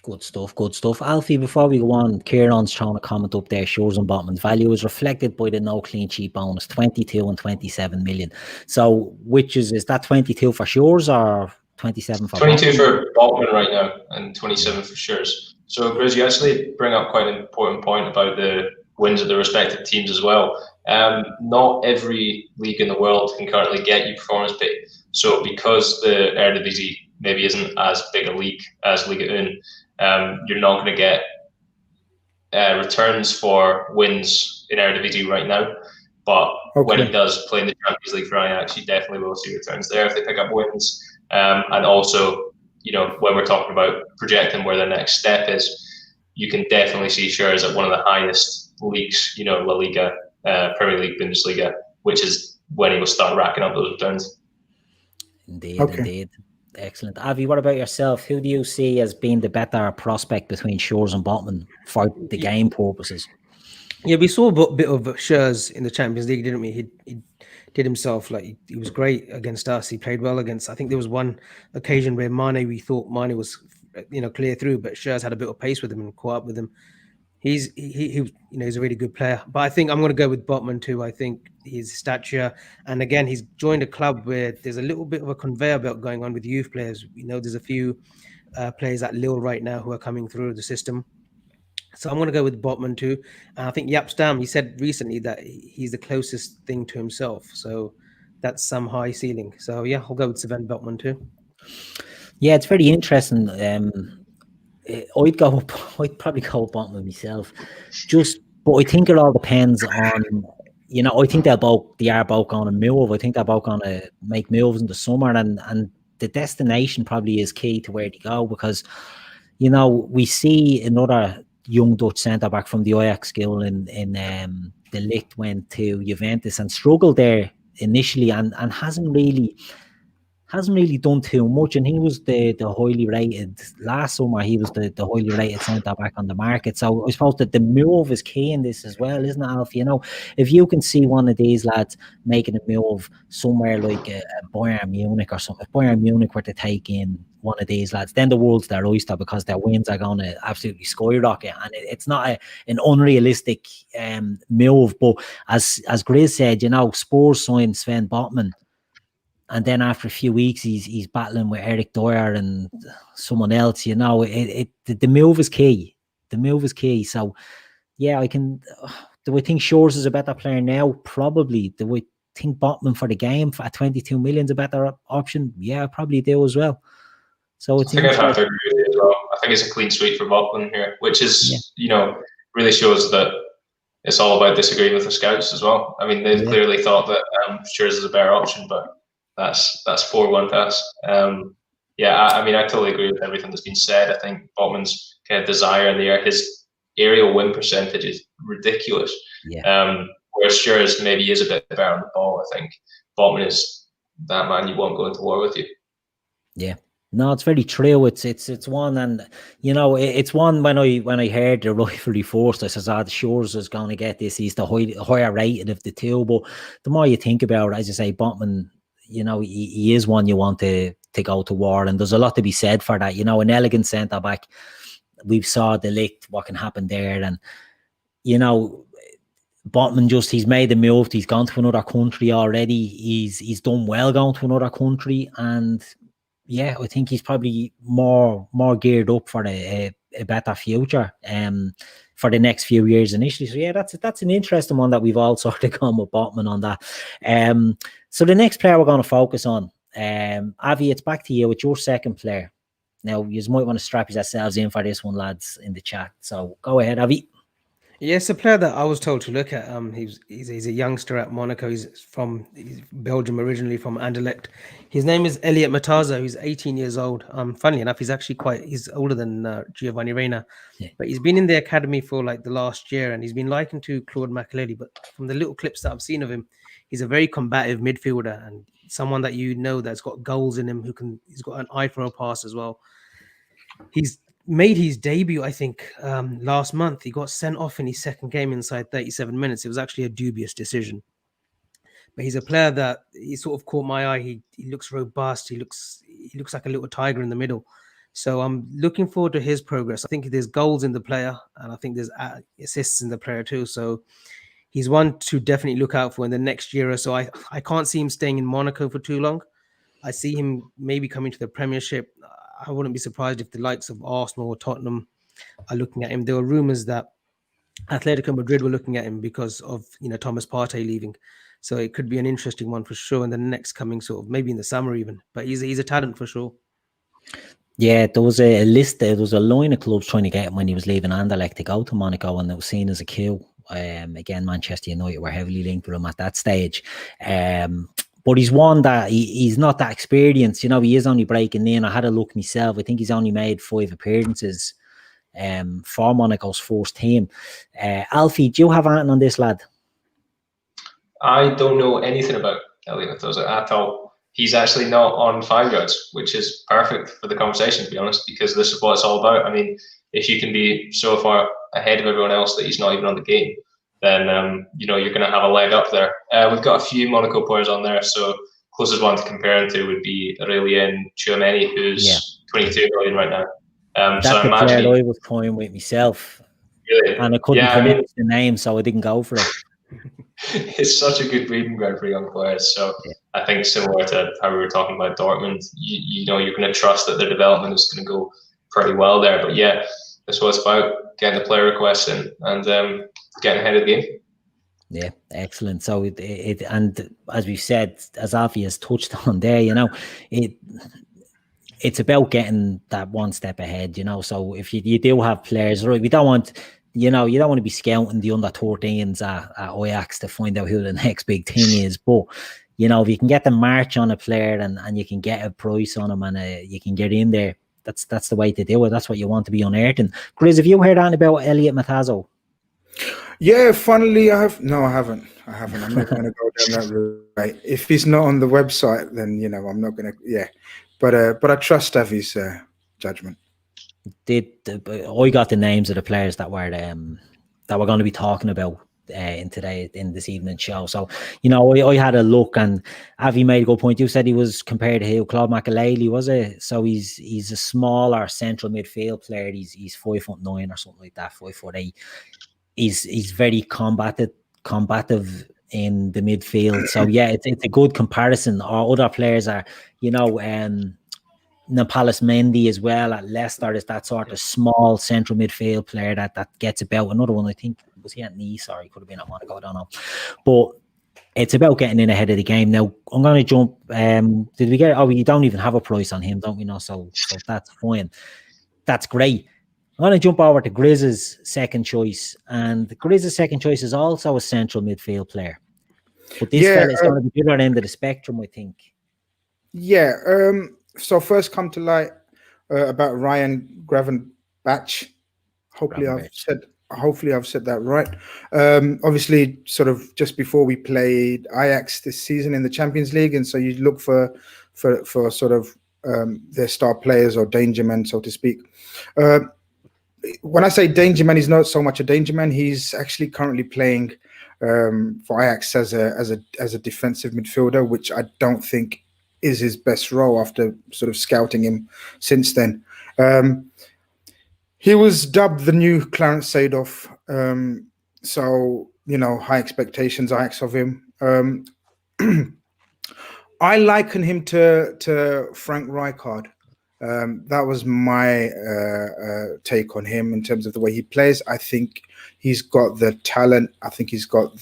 Good stuff. Alfie, before we go on, Kieran's trying to comment up there. Schuurs and Botman's value is reflected by the no clean sheet bonus, 22 and 27 million. So which is that 22 for Schuurs or 27 for 22 Botman? for Botman right now and 27 for Schuurs. So Grizz, you actually bring up quite an important point about the wins of the respective teams as well. Not every league in the world can currently get you performance pay. So because the Eredivisie maybe isn't as big a league as Liga 1, you're not going to get returns for wins in Eredivisie right now. But when he does play in the Champions League for Ajax, you definitely will see returns there if they pick up wins. And also, you know, when we're talking about projecting where the next step is, you can definitely see Schuurs at one of the highest leagues, you know, La Liga, Premier League, Bundesliga, which is when he will start racking up those returns. Indeed. Excellent. Avi, what about yourself? Who do you see as being the better prospect between Schuurs and Botman for the game purposes? Yeah, we saw a bit of Schuurs in the Champions League, didn't we? He did himself, like he was great against us. He played well against, I think there was one occasion where we thought Mane was, you know, clear through, but Schuurs had a bit of pace with him and caught up with him. He's you know, he's a really good player. But I think I'm going to go with Botman too. I think his stature, and again, he's joined a club where there's a little bit of a conveyor belt going on with youth players. You know, there's a few players at Lille right now who are coming through the system. So I'm going to go with Botman too. And I think Jaap Stam, he said recently that he's the closest thing to himself. So that's some high ceiling. So yeah, I'll go with Sven Botman too. Yeah, it's very interesting. I'd probably go with Botman myself. But I think it all depends on, you know, I think they are both going to move. I think they're both going to make moves in the summer, and the destination probably is key to where they go, because, you know, we see another young Dutch centre back from the Ajax school in the Ligt went to Juventus and struggled there initially, and hasn't really hasn't really done too much, and he was the highly rated last summer. He was the highly rated centre back on the market. So I suppose that the move is key in this as well, isn't it, Alfie? You know, if you can see one of these lads making a move somewhere like a Bayern Munich or something, if Bayern Munich were to take in one of these lads, then the world's their oyster, because their wins are going to absolutely skyrocket, and it's not an unrealistic move. But as Grizz said, you know, Spurs signed Sven Botman, and then after a few weeks, he's battling with Eric Dyer and someone else. You know, the move is key. The move is key. So, yeah, do I think Schuurs is a better player now? Probably. Do I think Botman for the game at 22 million is a better option? Yeah, I probably do as well. So I think I'd have to agree with you as well. I think it's a clean sweep for Botman here, which is, you know, really shows that it's all about disagreeing with the scouts as well. I mean, they've clearly thought that Schuurs is a better option, but that's 4-1 to us. I mean, I totally agree with everything that's been said. I think Botman's kind of desire in the air, his aerial win percentage is ridiculous. Whereas Schuurs maybe is a bit better on the ball. I think Botman is that man you want going to war with you. Yeah. No, it's very true. It's one, and you know, it's one. When I heard the rivalry first, I says, the Schuurs is going to get this. He's the higher rated of the two. But the more you think about it, as you say, Botman, you know, he is one you want to go to war, and there's a lot to be said for that. You know, an elegant centre back. We've saw the lick, what can happen there, and you know, Botman he's made the move. He's gone to another country already. He's done well going to another country, and yeah, I think he's probably more geared up for a better future for the next few years initially. So yeah, that's an interesting one that we've all sort of gone with Botman on that. So the next player we're going to focus on, Avi, it's back to you. It's your second player. Now, you might want to strap yourselves in for this one, lads, in the chat. So go ahead, Avi. Yes, a player that I was told to look at. He's a youngster at Monaco. He's Belgium originally, from Anderlecht. His name is Eliot Matazo. He's 18 years old. Funnily enough, he's older than Giovanni Reyna, but he's been in the academy for like the last year, and he's been likened to Claude Makélélé. But from the little clips that I've seen of him, he's a very combative midfielder and someone that you know that's got goals in him. He's got an eye for a pass as well. He's made his debut, I think, last month. He got sent off in his second game inside 37 minutes. It was actually a dubious decision. But he's a player that he sort of caught my eye. He looks robust. He looks like a little tiger in the middle. So I'm looking forward to his progress. I think there's goals in the player, and I think there's assists in the player too. So he's one to definitely look out for in the next year or so. I can't see him staying in Monaco for too long. I see him maybe coming to the Premiership. I wouldn't be surprised if the likes of Arsenal or Tottenham are looking at him. There were rumours that Atletico Madrid were looking at him because of, you know, Thomas Partey leaving. So it could be an interesting one for sure in the next coming sort of, maybe in the summer even. But he's a talent for sure. Yeah, there was a list. There was a line of clubs trying to get him when he was leaving Anderlecht to go to Monaco, and it was seen as a coup. Again, Manchester United were heavily linked with him at that stage. But he's one that he's not that experienced. You know, he is only breaking in. I had a look myself. I think he's only made 5 appearances for Monaco's first team. Alfie, do you have anything on this lad? I don't know anything about Eliot Matazo at all. He's actually not on 5 yards, which is perfect for the conversation, to be honest, because this is what it's all about. I mean, if you can be so far ahead of everyone else that he's not even on the game, then you know, you're going to have a leg up there. We've got a few Monaco players on there, so closest one to compare him to would be Aurelien Tchouameni, who's 22 million right now. That's so the player I was toying with myself, really? And I couldn't pronounce the name, so I didn't go for it. It's such a good breeding ground for young players. So I think similar to how we were talking about Dortmund, you know, you're going to trust that their development is going to go pretty well there. But yeah, that's what it's about, getting the player requests in and getting ahead of the game. Yeah, excellent. So it and as we've said, as Alfie has touched on there, you know, it's about getting that one step ahead, you know. So if you do have players, right, we don't want, you know, you don't want to be scouting the under-13s at Ajax to find out who the next big thing is. But, you know, if you can get the march on a player and you can get a price on him and you can get in there, that's the way to do it. That's what you want to be unearthing. Grizz, have you heard anything about Eliot Matazo? Yeah, funnily, I haven't. I haven't. I'm not going to go down that route. Right? If he's not on the website, then I'm not going to. Yeah, but I trust Avi's judgment. I got the names of the players that we're going to be talking about in this evening's show. So I had a look, and Avi made a good point. You said he was compared to Claude Makelele, was it? So he's a smaller central midfield player. He's 5'9" or something like that, 5'8". He's very combative in the midfield. So yeah, it's a good comparison. Our other players are, Nampalis Mendy as well at Leicester is that sort of small central midfield player that gets about. Another one, I think, was he at Nice or he could have been at Monaco, I don't know. But it's about getting in ahead of the game. Now, I'm going to jump. Did we get? Oh, we don't even have a price on him, don't we? So that's fine. That's great. I'm going to jump over to Grizz's second choice. And Grizz's second choice is also a central midfield player. But this fella is going to be the other end of the spectrum, I think. Yeah. So first come to light about Ryan Gravenberch. Hopefully I've said that right. Obviously, sort of just before we played Ajax this season in the Champions League, and so you look for sort of their star players or danger men, so to speak. When I say danger man, he's not so much a danger man. He's actually currently playing for Ajax as a defensive midfielder, which I don't think is his best role after sort of scouting him since then. He was dubbed the new Clarence Seedorf. So, high expectations, Ajax of him. I liken him to Frank Rijkaard. That was my take on him in terms of the way he plays. I think he's got the talent. I think he's got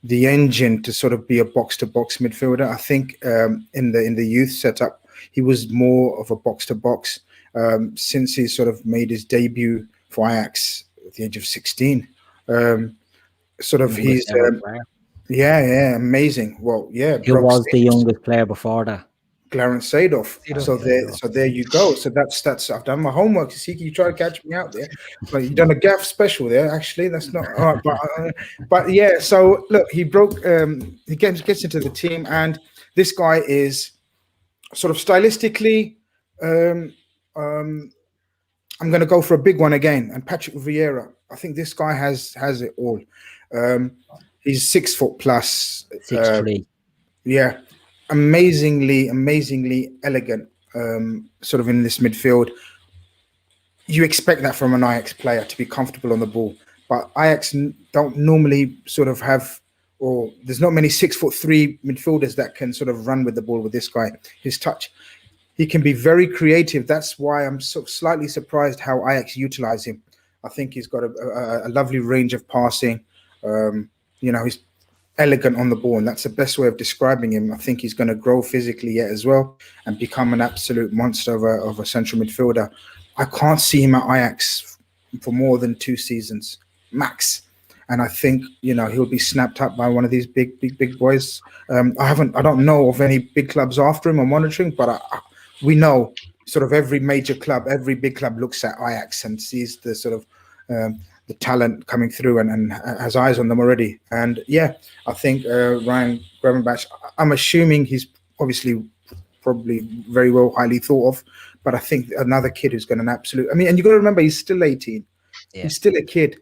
the engine to sort of be a box-to-box midfielder. I think in the youth setup, he was more of a box-to-box since he sort of made his debut for Ajax at the age of 16. He's amazing. Well, yeah, he was the youngest player before that. Clarence Seedorf. So there you go. So that's I've done my homework. You try to catch me out there, but you've done a gaff special there. Actually, that's not all right. But yeah. So look, he gets into the team, and this guy is sort of stylistically. I'm going to go for a big one again, and Patrick Vieira. I think this guy has it all. He's 6 foot plus. 6'3". Yeah. Amazingly elegant, sort of in this midfield. You expect that from an Ajax player, to be comfortable on the ball, but Ajax don't normally sort of have, or there's not many 6'3" midfielders that can sort of run with the ball with this guy. His touch, he can be very creative. That's why I'm sort of slightly surprised how Ajax utilize him. I think he's got a lovely range of passing. He's elegant on the ball, and that's the best way of describing him. I think he's going to grow physically yet as well and become an absolute monster of a central midfielder. I can't see him at Ajax for more than 2 seasons max, and I think he'll be snapped up by one of these big boys. I don't know of any big clubs after him or monitoring, but we know sort of every major club, every big club looks at Ajax and sees the sort of the talent coming through and has eyes on them already. And yeah, I think Ryan Gravenberch, I'm assuming he's obviously probably very well highly thought of, but I think another kid who's got an absolute, and you got to remember, he's still 18. Yeah. He's still a kid.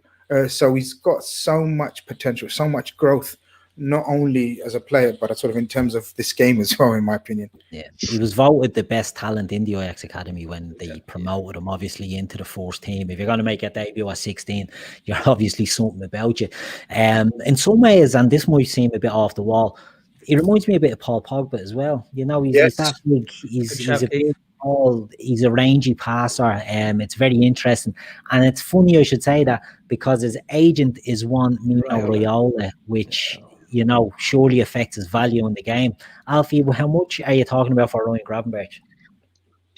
So he's got so much potential, so much growth, not only as a player, but sort of in terms of this game as well, in my opinion. Yeah, he was voted the best talent in the Ajax Academy when they promoted him, obviously, into the first team. If you're going to make a debut at 16, you're obviously something about you. In some ways, and this might seem a bit off the wall, he reminds me a bit of Paul Pogba as well. He's that big. He's a big ball. He's a rangy passer. It's very interesting, and it's funny I should say that because his agent is one Mino Raiola, which surely affects his value in the game. Alfie, how much are you talking about for Ryan Gravenberch?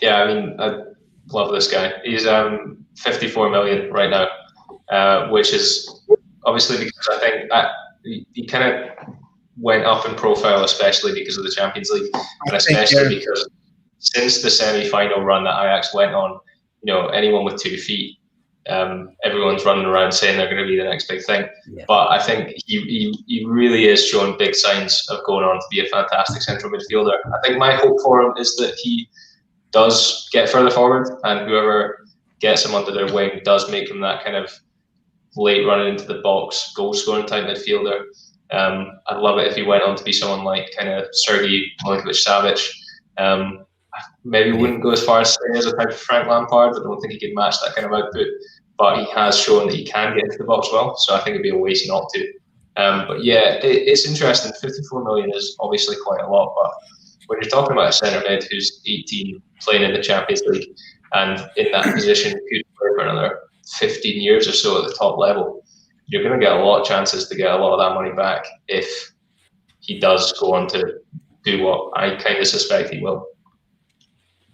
Yeah, I love this guy. He's 54 million right now, which is obviously because I think he kind of went up in profile, especially because of the Champions League, and especially because since the semi-final run that Ajax went on, anyone with 2 feet everyone's running around saying they're going to be the next big thing. Yeah. But I think he really is showing big signs of going on to be a fantastic central midfielder. I think my hope for him is that he does get further forward, and whoever gets him under their wing does make him that kind of late running into the box, goal scoring type midfielder. I'd love it if he went on to be someone like kind of Sergej Milinkovic-Savic. Maybe wouldn't go as far as saying as a type of Frank Lampard. I don't think he could match that kind of output, but he has shown that he can get into the box well. So I think it'd be a waste not to. But yeah, it's interesting. 54 million is obviously quite a lot, but when you're talking about a centre mid who's 18, playing in the Champions League, and in that position could play for another 15 years or so at the top level, you're going to get a lot of chances to get a lot of that money back if he does go on to do what I kind of suspect he will.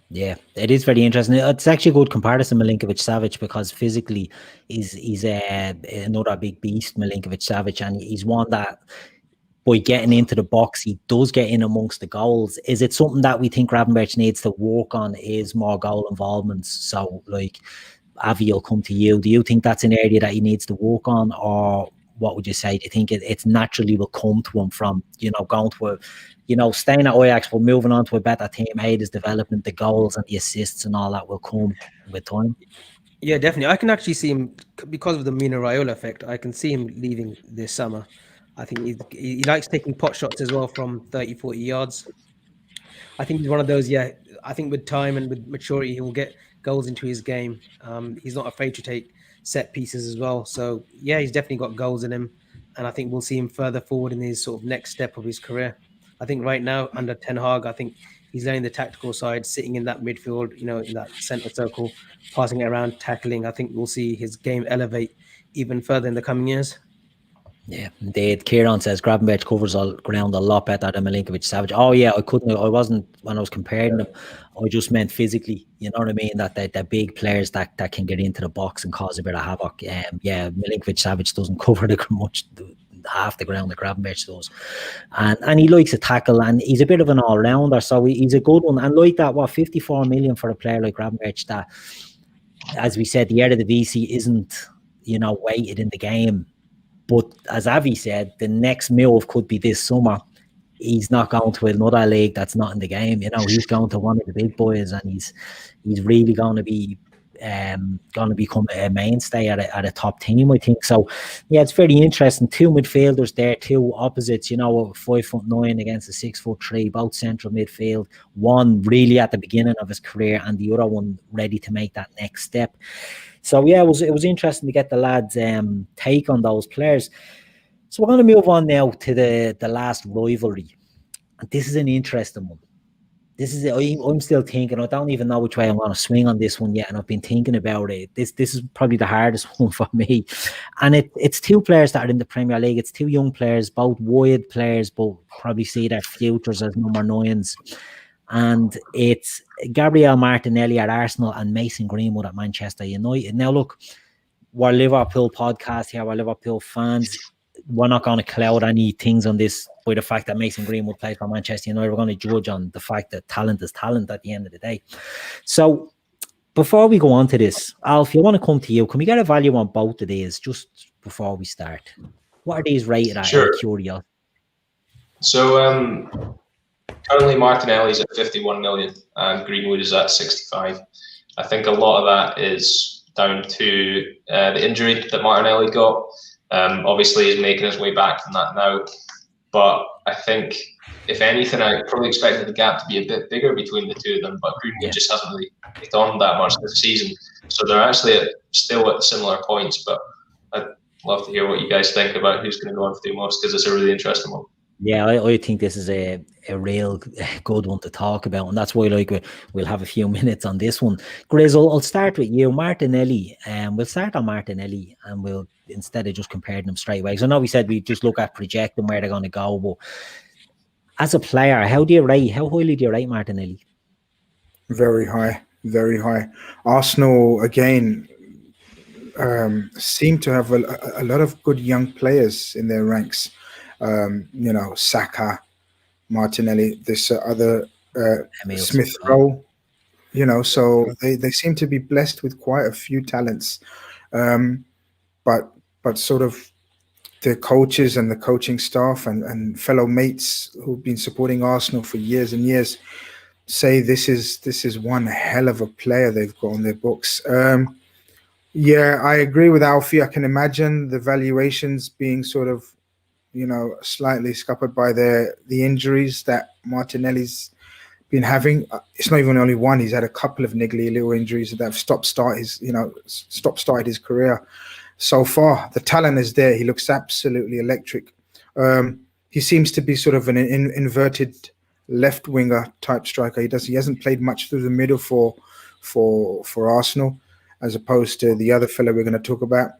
Yeah, it is very interesting. It's actually a good comparison, Milinkovic-Savic, because physically he's another big beast, Milinkovic-Savic, and he's one that by getting into the box, he does get in amongst the goals. Is it something that we think Gravenberch needs to work on, is more goal involvements? So, like, Avi, will come to you. Do you think that's an area that he needs to work on, or what would you say? Do you think it's naturally will come to him from, going to staying at Ajax but moving on to a better team, aid his development, the goals and the assists and all that will come with time? Yeah, definitely. I can actually see him, because of the Mino Raiola effect, I can see him leaving this summer. I think he likes taking pot shots as well from 30, 40 yards. I think he's one of those, I think with time and with maturity, he will get goals into his game. He's not afraid to take set pieces as well. So, yeah, he's definitely got goals in him. And I think we'll see him further forward in his sort of next step of his career. I think right now, under Ten Hag, I think he's learning the tactical side, sitting in that midfield, in that centre circle, passing it around, tackling. I think we'll see his game elevate even further in the coming years. Yeah, indeed. Kieran says Gravenberch covers all ground a lot better than Milinkovic-Savic. Oh yeah, I wasn't, when I was comparing them, I just meant physically, you know what I mean? That they're big players that can get into the box and cause a bit of havoc. Yeah, Milinkovic-Savic doesn't cover half the ground that Gravenberch does. And he likes to tackle, and he's a bit of an all-rounder, so he's a good one. And like that, 54 million for a player like Gravenberch that, as we said, the Eredivisie isn't, weighted in the game. But as Avi said, the next move could be this summer. He's not going to another league that's not in the game. He's going to one of the big boys, and he's really going to be become a mainstay at a top team, I think. So, yeah, it's very interesting. Two midfielders there, two opposites. 5'9" against a 6'3", both central midfield. One really at the beginning of his career, and the other one ready to make that next step. So yeah, it was interesting to get the lads' take on those players. So we're going to move on now to the last rivalry, and this is an interesting one. I'm still thinking. I don't even know which way I'm going to swing on this one yet, and I've been thinking about it. This is probably the hardest one for me, and it's two players that are in the Premier League. It's two young players, both wide players, but probably see their futures as number 9s. And it's Gabriel Martinelli at Arsenal and Mason Greenwood at Manchester United. Now, look, we're Liverpool podcast here. We're Liverpool fans. We're not going to cloud any things on this by the fact that Mason Greenwood plays for Manchester United. We're going to judge on the fact that talent is talent at the end of the day. So, before we go on to this, Alfie, I want to come to you. Can we get a value on both of these just before we start? What are these rated at? Sure. Curious. So, currently, Martinelli's at 51 million and Greenwood is at 65. I think a lot of that is down to the injury that Martinelli got. Obviously, he's making his way back from that now. But I think, if anything, I probably expected the gap to be a bit bigger between the two of them. But Greenwood just hasn't really picked on that much this season. So they're actually still at similar points. But I'd love to hear what you guys think about who's going to go on to do most, because it's a really interesting one. Yeah, I think this is a real good one to talk about, and that's why we'll have a few minutes on this one. Grizz, I'll start with you, Martinelli. We'll start on Martinelli, and we'll, instead of just comparing them straight away, because I know we said we just look at projecting where they're going to go, but as a player, how highly do you rate Martinelli? Very high, very high. Arsenal again seem to have a lot of good young players in their ranks. Saka, Martinelli, this other Smith Rowe, so they seem to be blessed with quite a few talents. But sort of the coaches and the coaching staff and fellow mates who've been supporting Arsenal for years and years say this is one hell of a player they've got on their books. Yeah, I agree with Alfie. I can imagine the valuations being sort of, slightly scuppered by the injuries that Martinelli's been having. It's not even only one. He's had a couple of niggly little injuries that have stop-started his career. So far, the talent is there. He looks absolutely electric. He seems to be sort of an inverted left winger type striker. He hasn't played much through the middle for Arsenal, as opposed to the other fella we're going to talk about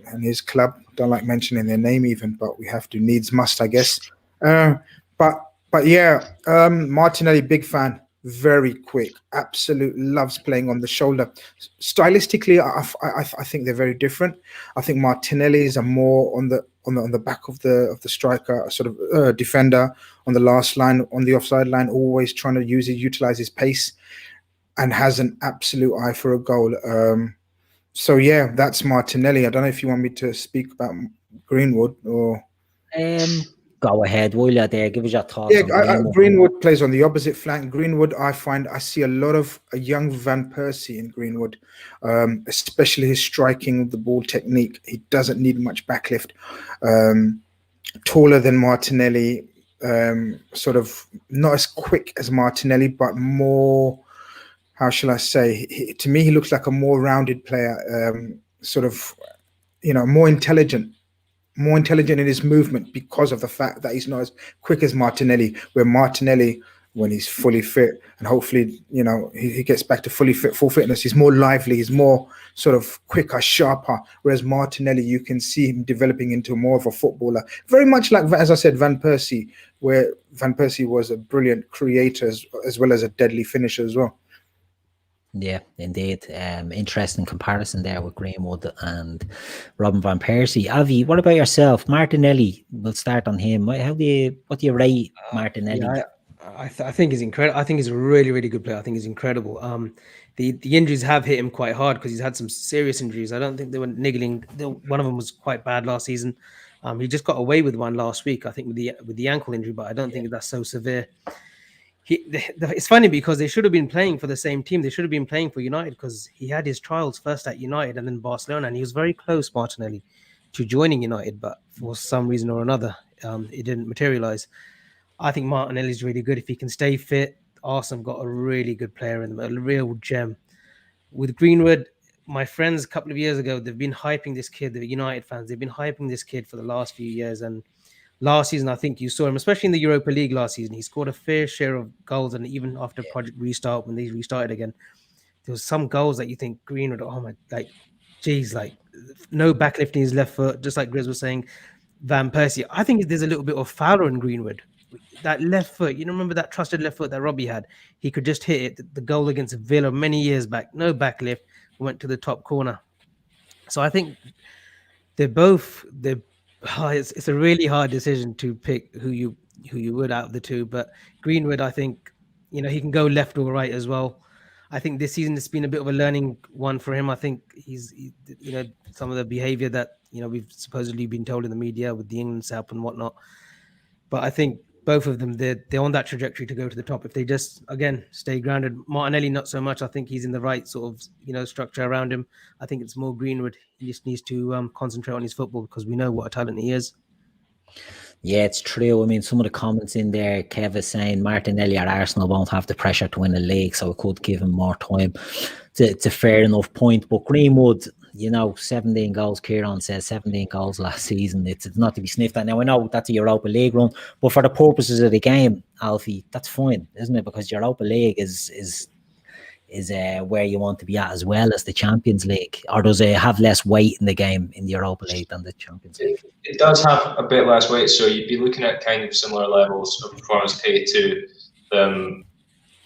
and his club. Don't like mentioning their name even, but we have to, needs must, I guess. But yeah, Martinelli, big fan. Very quick, absolutely loves playing on the shoulder. Stylistically, I think they're very different. I think Martinelli's are more on the back of the striker, sort of defender on the last line, on the offside line, always trying to utilize his pace, and has an absolute eye for a goal. So yeah, that's Martinelli. I don't know if you want me to speak about Greenwood or. Go ahead, will you there? Give us your thoughts. Yeah, Greenwood plays on the opposite flank. Greenwood, I see a lot of a young Van Persie in Greenwood, especially his striking, the ball technique. He doesn't need much backlift. Taller than Martinelli, sort of not as quick as Martinelli, but more, how shall I say? To me, he looks like a more rounded player, sort of, more intelligent in his movement because of the fact that he's not as quick as Martinelli, where Martinelli, when he's fully fit, and hopefully, he gets back to full fitness, he's more lively, he's more sort of quicker, sharper, whereas Martinelli, you can see him developing into more of a footballer. Very much like, as I said, Van Persie, where Van Persie was a brilliant creator as well as a deadly finisher as well. Yeah, indeed. Interesting comparison there with Greenwood and Robin Van Persie. Avi, what about yourself? Martinelli, we'll start on him. What do you rate Martinelli? Yeah, I think he's incredible. I think he's a really, really good player. I think he's incredible. The injuries have hit him quite hard because he's had some serious injuries. I don't think they were niggling. One of them was quite bad last season. He just got away with one last week, I think, with the ankle injury, but I don't think that's so severe. It's funny because they should have been playing for the same team. They should have been playing for United because he had his trials first at United and then Barcelona, and he was very close, Martinelli, to joining United, but for some reason or another, it didn't materialize. I think Martinelli is really good. If he can stay fit, Arsenal got a really good player in them, a real gem. With Greenwood, my friends a couple of years ago, they've been hyping this kid, the United fans, they've been hyping this kid for the last few years, and last season, I think you saw him, especially in the Europa League last season. He scored a fair share of goals, and even after Project Restart, when they restarted again, there was some goals that you think Greenwood, no backlift in his left foot, just like Grizz was saying. Van Persie, I think there's a little bit of Fowler in Greenwood. That left foot, remember that trusted left foot that Robbie had? He could just hit it. The goal against Villa many years back, no backlift, went to the top corner. So I think it's a really hard decision to pick who you would out of the two, but Greenwood, I think, he can go left or right as well. I think this season it's been a bit of a learning one for him. I think he's some of the behavior that we've supposedly been told in the media with the England setup and whatnot. But I think both of them, they're on that trajectory to go to the top if they just, again, stay grounded. Martinelli, not so much. I think he's in the right sort of, structure around him. I think it's more Greenwood. He just needs to concentrate on his football because we know what a talent he is. Yeah, it's true. I mean, some of the comments in there, Kev is saying Martinelli at Arsenal won't have the pressure to win a league, so it could give him more time. It's a fair enough point. But Greenwood, 17 goals, Kieran says 17 goals last season. It's not to be sniffed at. Now, I know that's a Europa League run, but for the purposes of the game, Alfie, that's fine, isn't it? Because Europa League is where you want to be at as well as the Champions League. Or does it have less weight in the game in the Europa League than the Champions League? It does have a bit less weight, so you'd be looking at kind of similar levels of performance pay to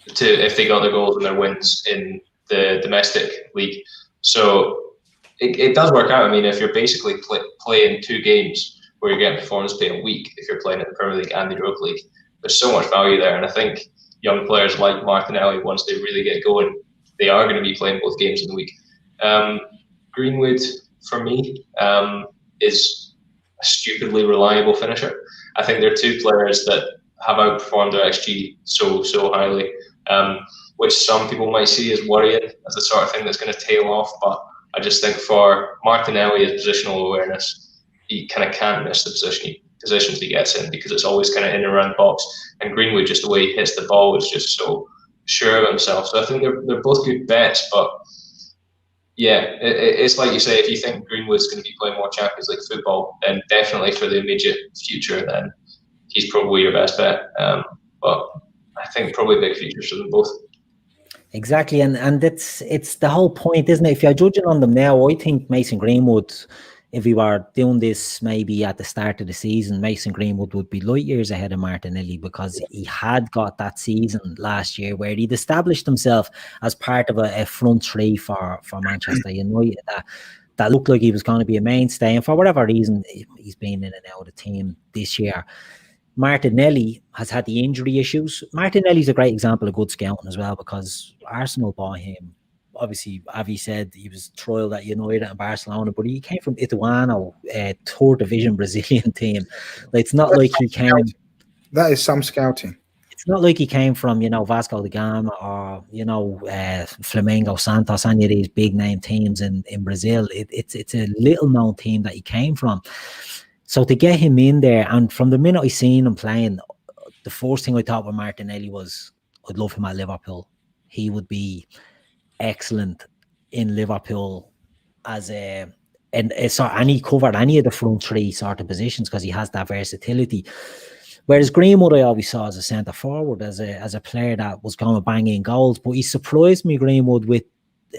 if they got their goals and their wins in the domestic league. So it does work out. I mean, if you're basically playing 2 games where you're getting performance pay a week, if you're playing in the Premier League and the Europa League, there's so much value there. And I think young players like Martinelli, once they really get going, they are going to be playing both games in the week. Greenwood, for me, is a stupidly reliable finisher. I think they're two players that have outperformed their XG so highly, which some people might see as worrying, as the sort of thing that's going to tail off. But I just think for Martinelli, his positional awareness, he kind of can't miss the positions he gets in, because it's always kind of in and around the box. And Greenwood, just the way he hits the ball, is just so sure of himself. So I think they're both good bets. But yeah, it's like you say, if you think Greenwood's going to be playing more Champions League football, then definitely for the immediate future, then he's probably your best bet. But I think probably big futures for them both. Exactly, and it's the whole point, isn't it? If you're judging on them now, I think Mason Greenwood, if we were doing this maybe at the start of the season, Mason Greenwood would be light years ahead of Martinelli, because he had got that season last year where he'd established himself as part of a front three for Manchester United that looked like he was going to be a mainstay, and for whatever reason, he's been in and out of the team this year. Martinelli has had the injury issues. Martinelli's a great example of good scouting as well, because Arsenal bought him. Obviously, Avi said he was trialed at United and Barcelona, but he came from Ituano, a third division Brazilian team. Like, it's not like he came. That is some scouting. It's not like he came from, Vasco da Gama or, Flamengo, Santos, any of these big name teams in Brazil. It's a little known team that he came from. So to get him in there, and from the minute I seen him playing, the first thing I thought with Martinelli was, I'd love him at Liverpool. He would be excellent in Liverpool and he covered any of the front three sort of positions because he has that versatility. Whereas Greenwood, I always saw as a centre forward, as a player that was going to bang in goals. But he surprised me, Greenwood, with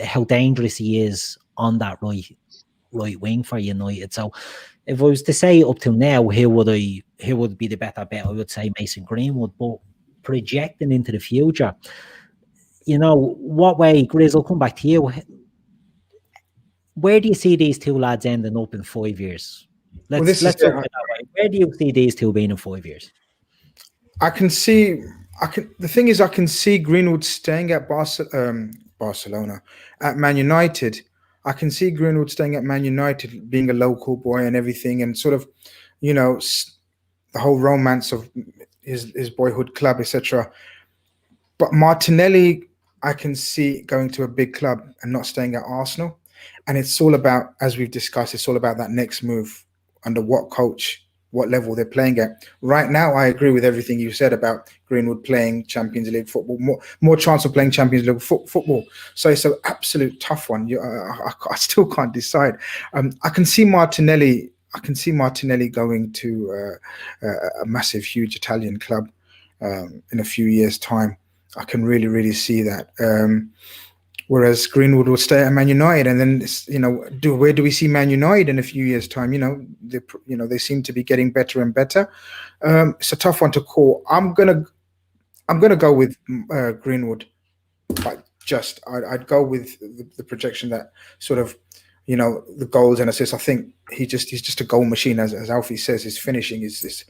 how dangerous he is on that right wing for United. So if I was to say up till now, who would be the better bet? I would say Mason Greenwood. But projecting into the future, what way, Grizz, I'll come back to you. Where do you see these two lads ending up in 5 years? Let's look at it that way. Where do you see these two being in 5 years? The thing is, I can see Greenwood staying at Barcelona, at Man United. I can see Greenwood staying at Man United, being a local boy and everything, and sort of, the whole romance of his boyhood club, etc. But Martinelli, I can see going to a big club and not staying at Arsenal. And it's all about, as we've discussed, it's all about that next move, under what coach, what level they're playing at. Right now, I agree with everything you said about Greenwood playing Champions League football, more chance of playing Champions League football. So it's an absolute tough one. I still can't decide. I can see Martinelli going to a massive, huge Italian club in a few years' time. I can really, really see that. Whereas Greenwood will stay at Man United, and then where do we see Man United in a few years' time? They seem to be getting better and better. It's a tough one to call. I'm gonna go with Greenwood, but I'd go with the projection that sort of the goals and assists. I think he's just a goal machine, as Alfie says. His finishing is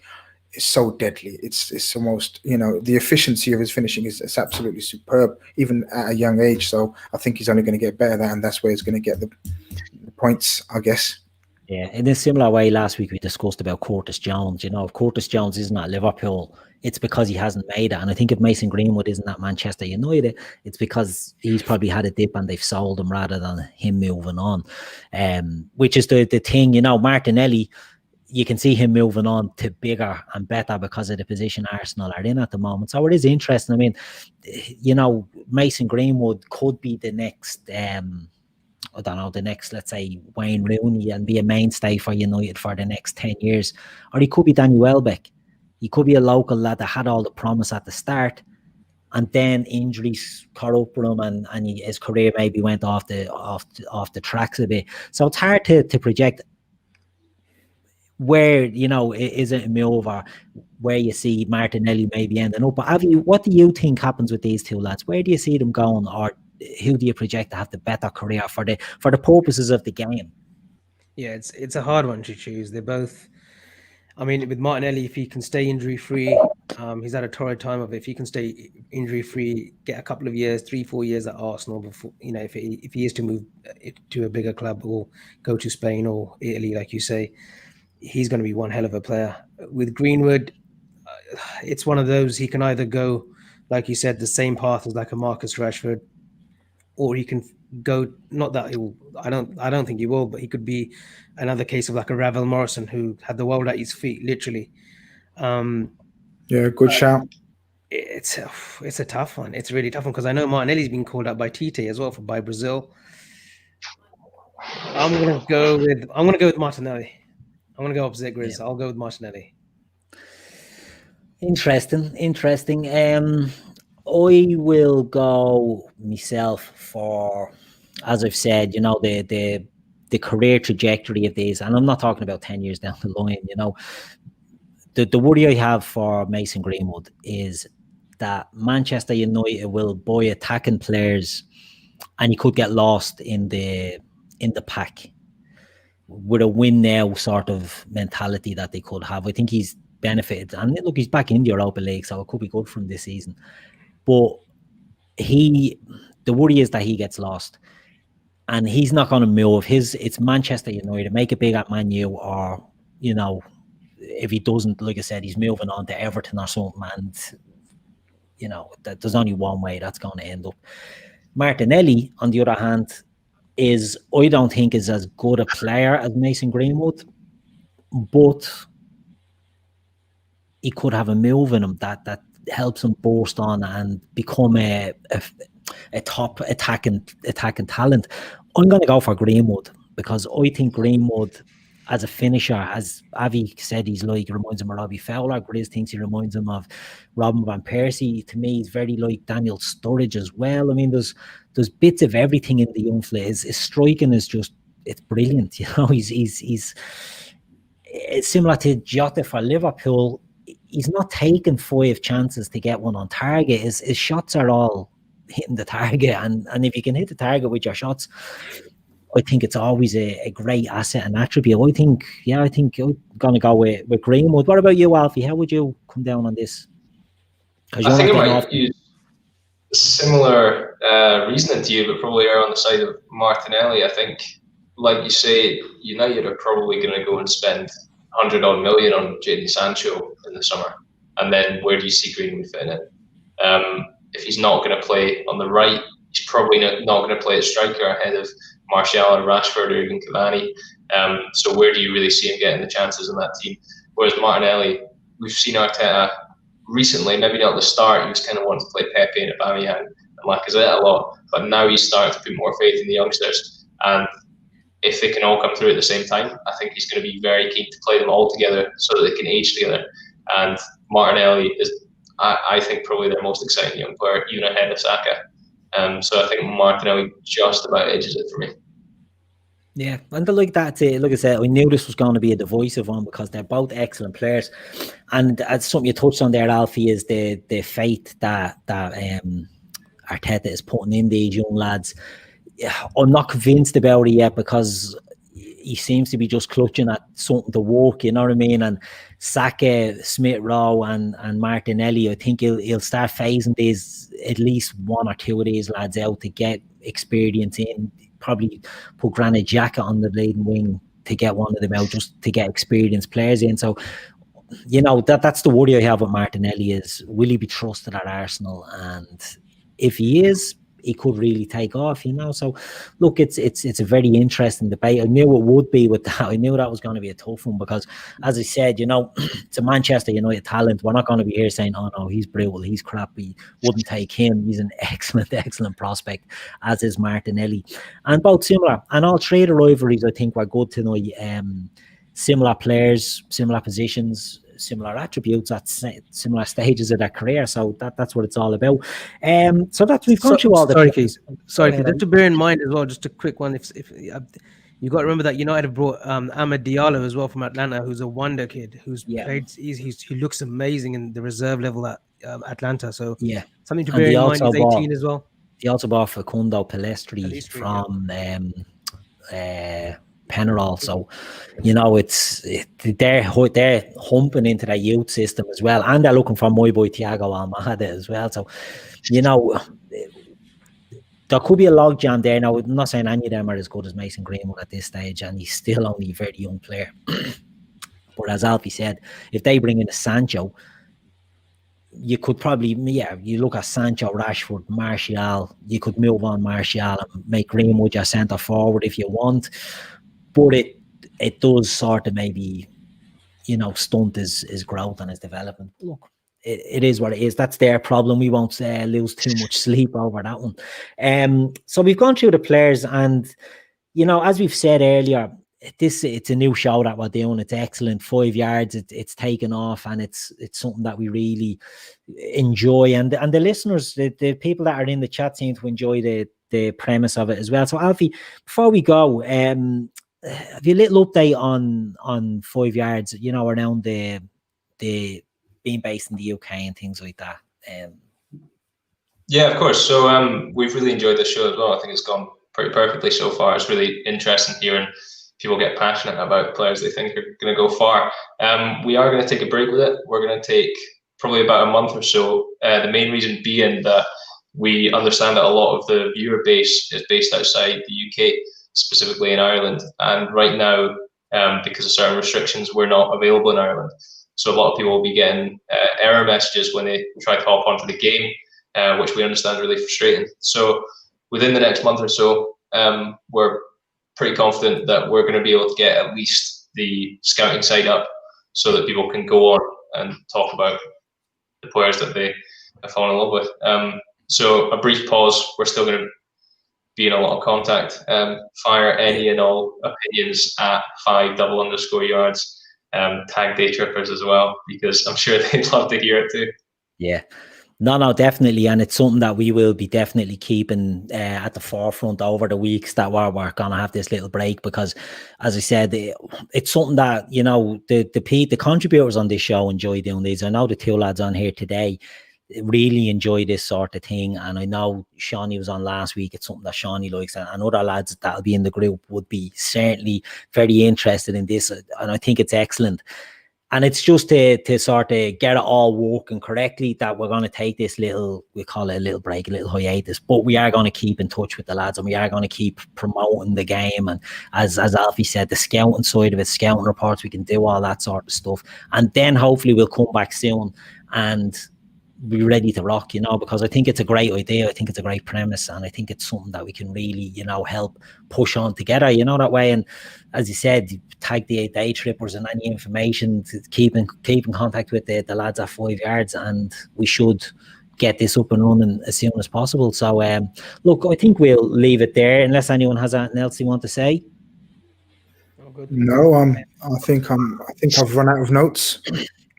so deadly. It's almost, the efficiency of his finishing is absolutely superb, even at a young age. So I think he's only going to get better at that, and that's where he's going to get the points, I guess. Yeah, in a similar way, last week we discussed about Curtis Jones. If Curtis Jones isn't at Liverpool, it's because he hasn't made it. And I think if Mason Greenwood isn't at Manchester United, it's because he's probably had a dip and they've sold him rather than him moving on. Which is the thing, Martinelli, you can see him moving on to bigger and better because of the position Arsenal are in at the moment. So it is interesting. I mean, Mason Greenwood could be the next, let's say, Wayne Rooney and be a mainstay for United for the next 10 years. Or he could be Danny Welbeck. He could be a local lad that had all the promise at the start, and then injuries caught up with him, and his career maybe went off the tracks a bit. So it's hard to project where, is it a move or where you see Martinelli maybe ending up. But Avi, what do you think happens with these two lads? Where do you see them going, or who do you project to have the better career for the purposes of the game? Yeah, it's a hard one to choose. They're both, I mean, with Martinelli, if he can stay injury-free, he's had a torrid time of it. If he can stay injury-free, get a couple of years, 3-4 years at Arsenal before, if he is to move to a bigger club or go to Spain or Italy, like you say, he's going to be one hell of a player. With Greenwood, it's one of those, he can either go, like you said, the same path as like a Marcus Rashford, or he can go, not that he will, I don't think he will, but he could be another case of like a Ravel Morrison who had the world at his feet, literally. Yeah, good shout. It's a tough one. It's a really tough one because I know Martinelli's been called up by Tite as well by Brazil. I'm gonna go with Martinelli. I'm gonna go opposite Grizz. I'll go with Martinelli. Interesting. I will go myself for, as I've said, the career trajectory of these, and I'm not talking about 10 years down the line. The worry I have for Mason Greenwood is that Manchester United will buy attacking players, and he could get lost in the pack with a win now sort of mentality that they could have. I think he's benefited, and look, he's back in the Europa League, so it could be good for him this season. But the worry is that he gets lost, and he's not going to move. It's Manchester United, make it big at Man U, or if he doesn't, like I said, he's moving on to Everton or something, and that there's only one way that's going to end up. Martinelli, on the other hand, I don't think is as good a player as Mason Greenwood, but he could have a move in him that helps him burst on and become a top attacking talent. I'm going to go for Greenwood because I think Greenwood as a finisher, as Avi said, he reminds him of Robbie Fowler. Grizz thinks he reminds him of Robin van Persie. To me, he's very like Daniel Sturridge as well. I mean, there's bits of everything in the young fella. His striking is just, it's brilliant. He's similar to Jota for Liverpool. He's not taking 5 chances to get one on target. His shots are all hitting the target, and if you can hit the target with your shots, I think it's always a great asset and attribute. I think I'm going to go with Greenwood. What about you, Alfie? How would you come down on this? I think I might use similar reasoning to you, but probably are on the side of Martinelli. I think, like you say, United are probably going to go and spend 100-odd million on Jadon Sancho in the summer. And then where do you see Greenwood fitting in? If he's not going to play on the right, he's probably not going to play as striker ahead of Martial or Rashford or even Cavani. So where do you really see him getting the chances in that team? Whereas Martinelli, we've seen Arteta recently, maybe not at the start, he was kind of wanting to play Pepe and Aubameyang and Lacazette a lot, but now he's starting to put more faith in the youngsters. And if they can all come through at the same time, I think he's going to be very keen to play them all together so that they can age together. And Martinelli is, I think, probably their most exciting young player, even ahead of Saka. So I think Martinelli just about edges it for me. Yeah, and like that, like I said, I knew this was going to be a divisive one because they're both excellent players. And as something you touched on there, Alfie, is the faith that Arteta is putting in these young lads. I'm not convinced about it yet because he seems to be just clutching at something to work, you know what I mean? And Saka, Smith Rowe and Martinelli, I think he'll start phasing these, at least 1 or 2 of these lads out to get experience in, probably put Granit Xhaka on the leading wing to get one of them out, just to get experienced players in. So, that's the worry I have with Martinelli is, will he be trusted at Arsenal? And if he is, he could really take off, So, look, it's a very interesting debate. I knew it would be with that. I knew that was going to be a tough one because, as I said, it's a Manchester United talent. We're not going to be here saying, oh, no, he's brutal, he's crap. We wouldn't take him. He's an excellent prospect, as is Martinelli. And both similar. And all 3 of the rivalries, I think, were good tonight. Similar players, similar positions, similar attributes at similar stages of their career, so that's what it's all about. So that we've gone through all the. Sorry, just to bear in mind as well, just a quick one. If you got to remember that United have brought Amad Diallo as well from Atlanta, who's a wonder kid, who's played. He looks amazing in the reserve level at Atlanta. So something to bear in mind. He's 18 as well. He also bought Facundo Pellistri from Penarol. So, you know, they're humping into their youth system as well, and they're looking for my boy Thiago Almada as well. So, you know, there could be a logjam there. Now, I'm not saying any of them are as good as Mason Greenwood at this stage, and he's still only a very young player. But as Alfie said, if they bring in a Sancho, you could probably, you look at Sancho, Rashford, Martial, you could move on Martial and make Greenwood your centre forward if you want. But it does sort of maybe, you know, stunt his growth and his development. Look, it is what it is. That's their problem. We won't lose too much sleep over that one. So we've gone through the players, and, you know, as we've said earlier, it's a new show that we're doing. It's excellent. 5 yards. It's taken off, and it's something that we really enjoy. And the listeners, the people that are in the chat, seem to enjoy the premise of it as well. So Alfie, before we go, have you a little update on 5 yards? You know, around the being based in the UK and things like that. Yeah, of course. So we've really enjoyed this show as well. I think it's gone pretty perfectly so far. It's really interesting hearing people get passionate about players they think are going to go far. We are going to take a break with it. We're going to take probably about a month or so. The main reason being that we understand that a lot of the viewer base is based outside the UK, specifically in Ireland. And right now, because of certain restrictions, we're not available in Ireland. So a lot of people will be getting error messages when they try to hop onto the game, which we understand is really frustrating. So within the next month or so, we're pretty confident that we're going to be able to get at least the scouting side up so that people can go on and talk about the players that they have fallen in love with. So a brief pause. We're still going to be in a lot of contact. Fire any and all opinions at 5_yards. Tag Daytrippers as well, because I'm sure they'd love to hear it too. Yeah. No, definitely. And it's something that we will be definitely keeping at the forefront over the weeks that we're going to have this little break, because, as I said, it's something that, you know, the contributors on this show enjoy doing these. I know the two lads on here today really enjoy this sort of thing, and I know Shawnee was on last week. It's something that Shawnee likes, and other lads that'll be in the group would be certainly very interested in this, and I think it's excellent. And it's just to sort of get it all working correctly that we're going to take this little, we call it a little break, a little hiatus, but we are going to keep in touch with the lads, and we are going to keep promoting the game. And as Alfie said, the scouting side of it, scouting reports, we can do all that sort of stuff. And then hopefully we'll come back soon and be ready to rock, you know, because I think it's a great idea. I think it's a great premise, and I think it's something that we can really, you know, help push on together, you know, that way. And as you said, tag the Daytrippers and any information to keep in contact with the lads at 5 yards, and we should get this up and running as soon as possible. So look, I think we'll leave it there unless anyone has anything else you want to say. No, I think I've run out of notes.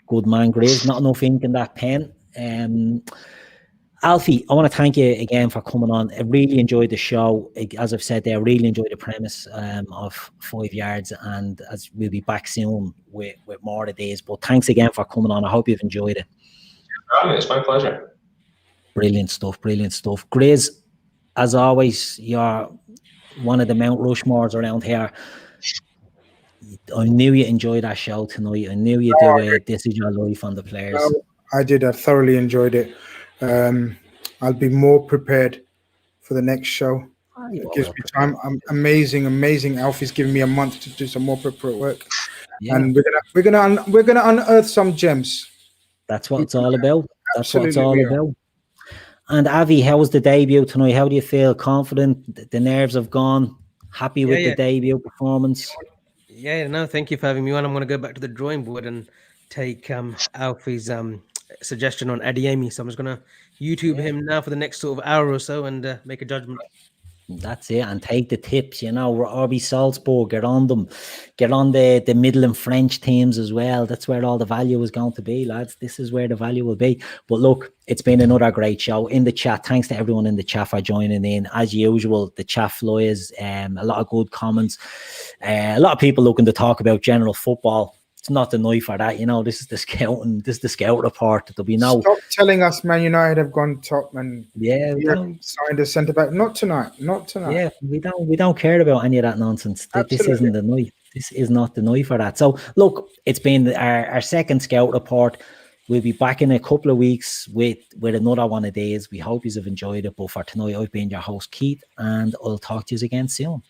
Good man, Grizz. Not enough ink in that pen. Alfie, I want to thank you again for coming on. I really enjoyed the show. As I've said there, I really enjoyed the premise of 5 yards, and as we'll be back soon with more of these. But thanks again for coming on. I hope you've enjoyed it. It's my pleasure. Brilliant stuff. Grizz, as always, you're one of the Mount Rushmores around here. I knew you enjoyed that show tonight. I knew you do it. This is your life on the players. I did. I thoroughly enjoyed it. I'll be more prepared for the next show. It gives me time. I'm amazing. Alfie's giving me a month to do some more preparatory work, and we're gonna unearth some gems. That's what it's all about. That's what it's all about. And Avi, how was the debut tonight? How do you feel? Confident? The nerves have gone? Happy with the debut performance? Yeah, no, thank you for having me on. I'm going to go back to the drawing board and take Alfie's suggestion on Adeyemi. So I'm just going to YouTube him now for the next sort of hour or so and make a judgment. That's it, and take the tips, you know. RB Salzburg, get on them, get on the middle and French teams as well. That's where all the value is going to be, lads. This is where the value will be. But look, it's been another great show. In the chat, thanks to everyone in the chat for joining in. As usual, the chat flies, a lot of good comments, a lot of people looking to talk about general football. It's not the night for that, you know. This is the scouting. This is the scout report. There'll be no. Stop telling us Man United have gone top and we don't signed a centre back. Not tonight. Not tonight. Yeah, we don't care about any of that nonsense. This isn't the night. This is not the night for that. So look, it's been our second scout report. We'll be back in a couple of weeks with another one of these. We hope you have enjoyed it. But for tonight, I've been your host, Keith, and I'll talk to you again soon.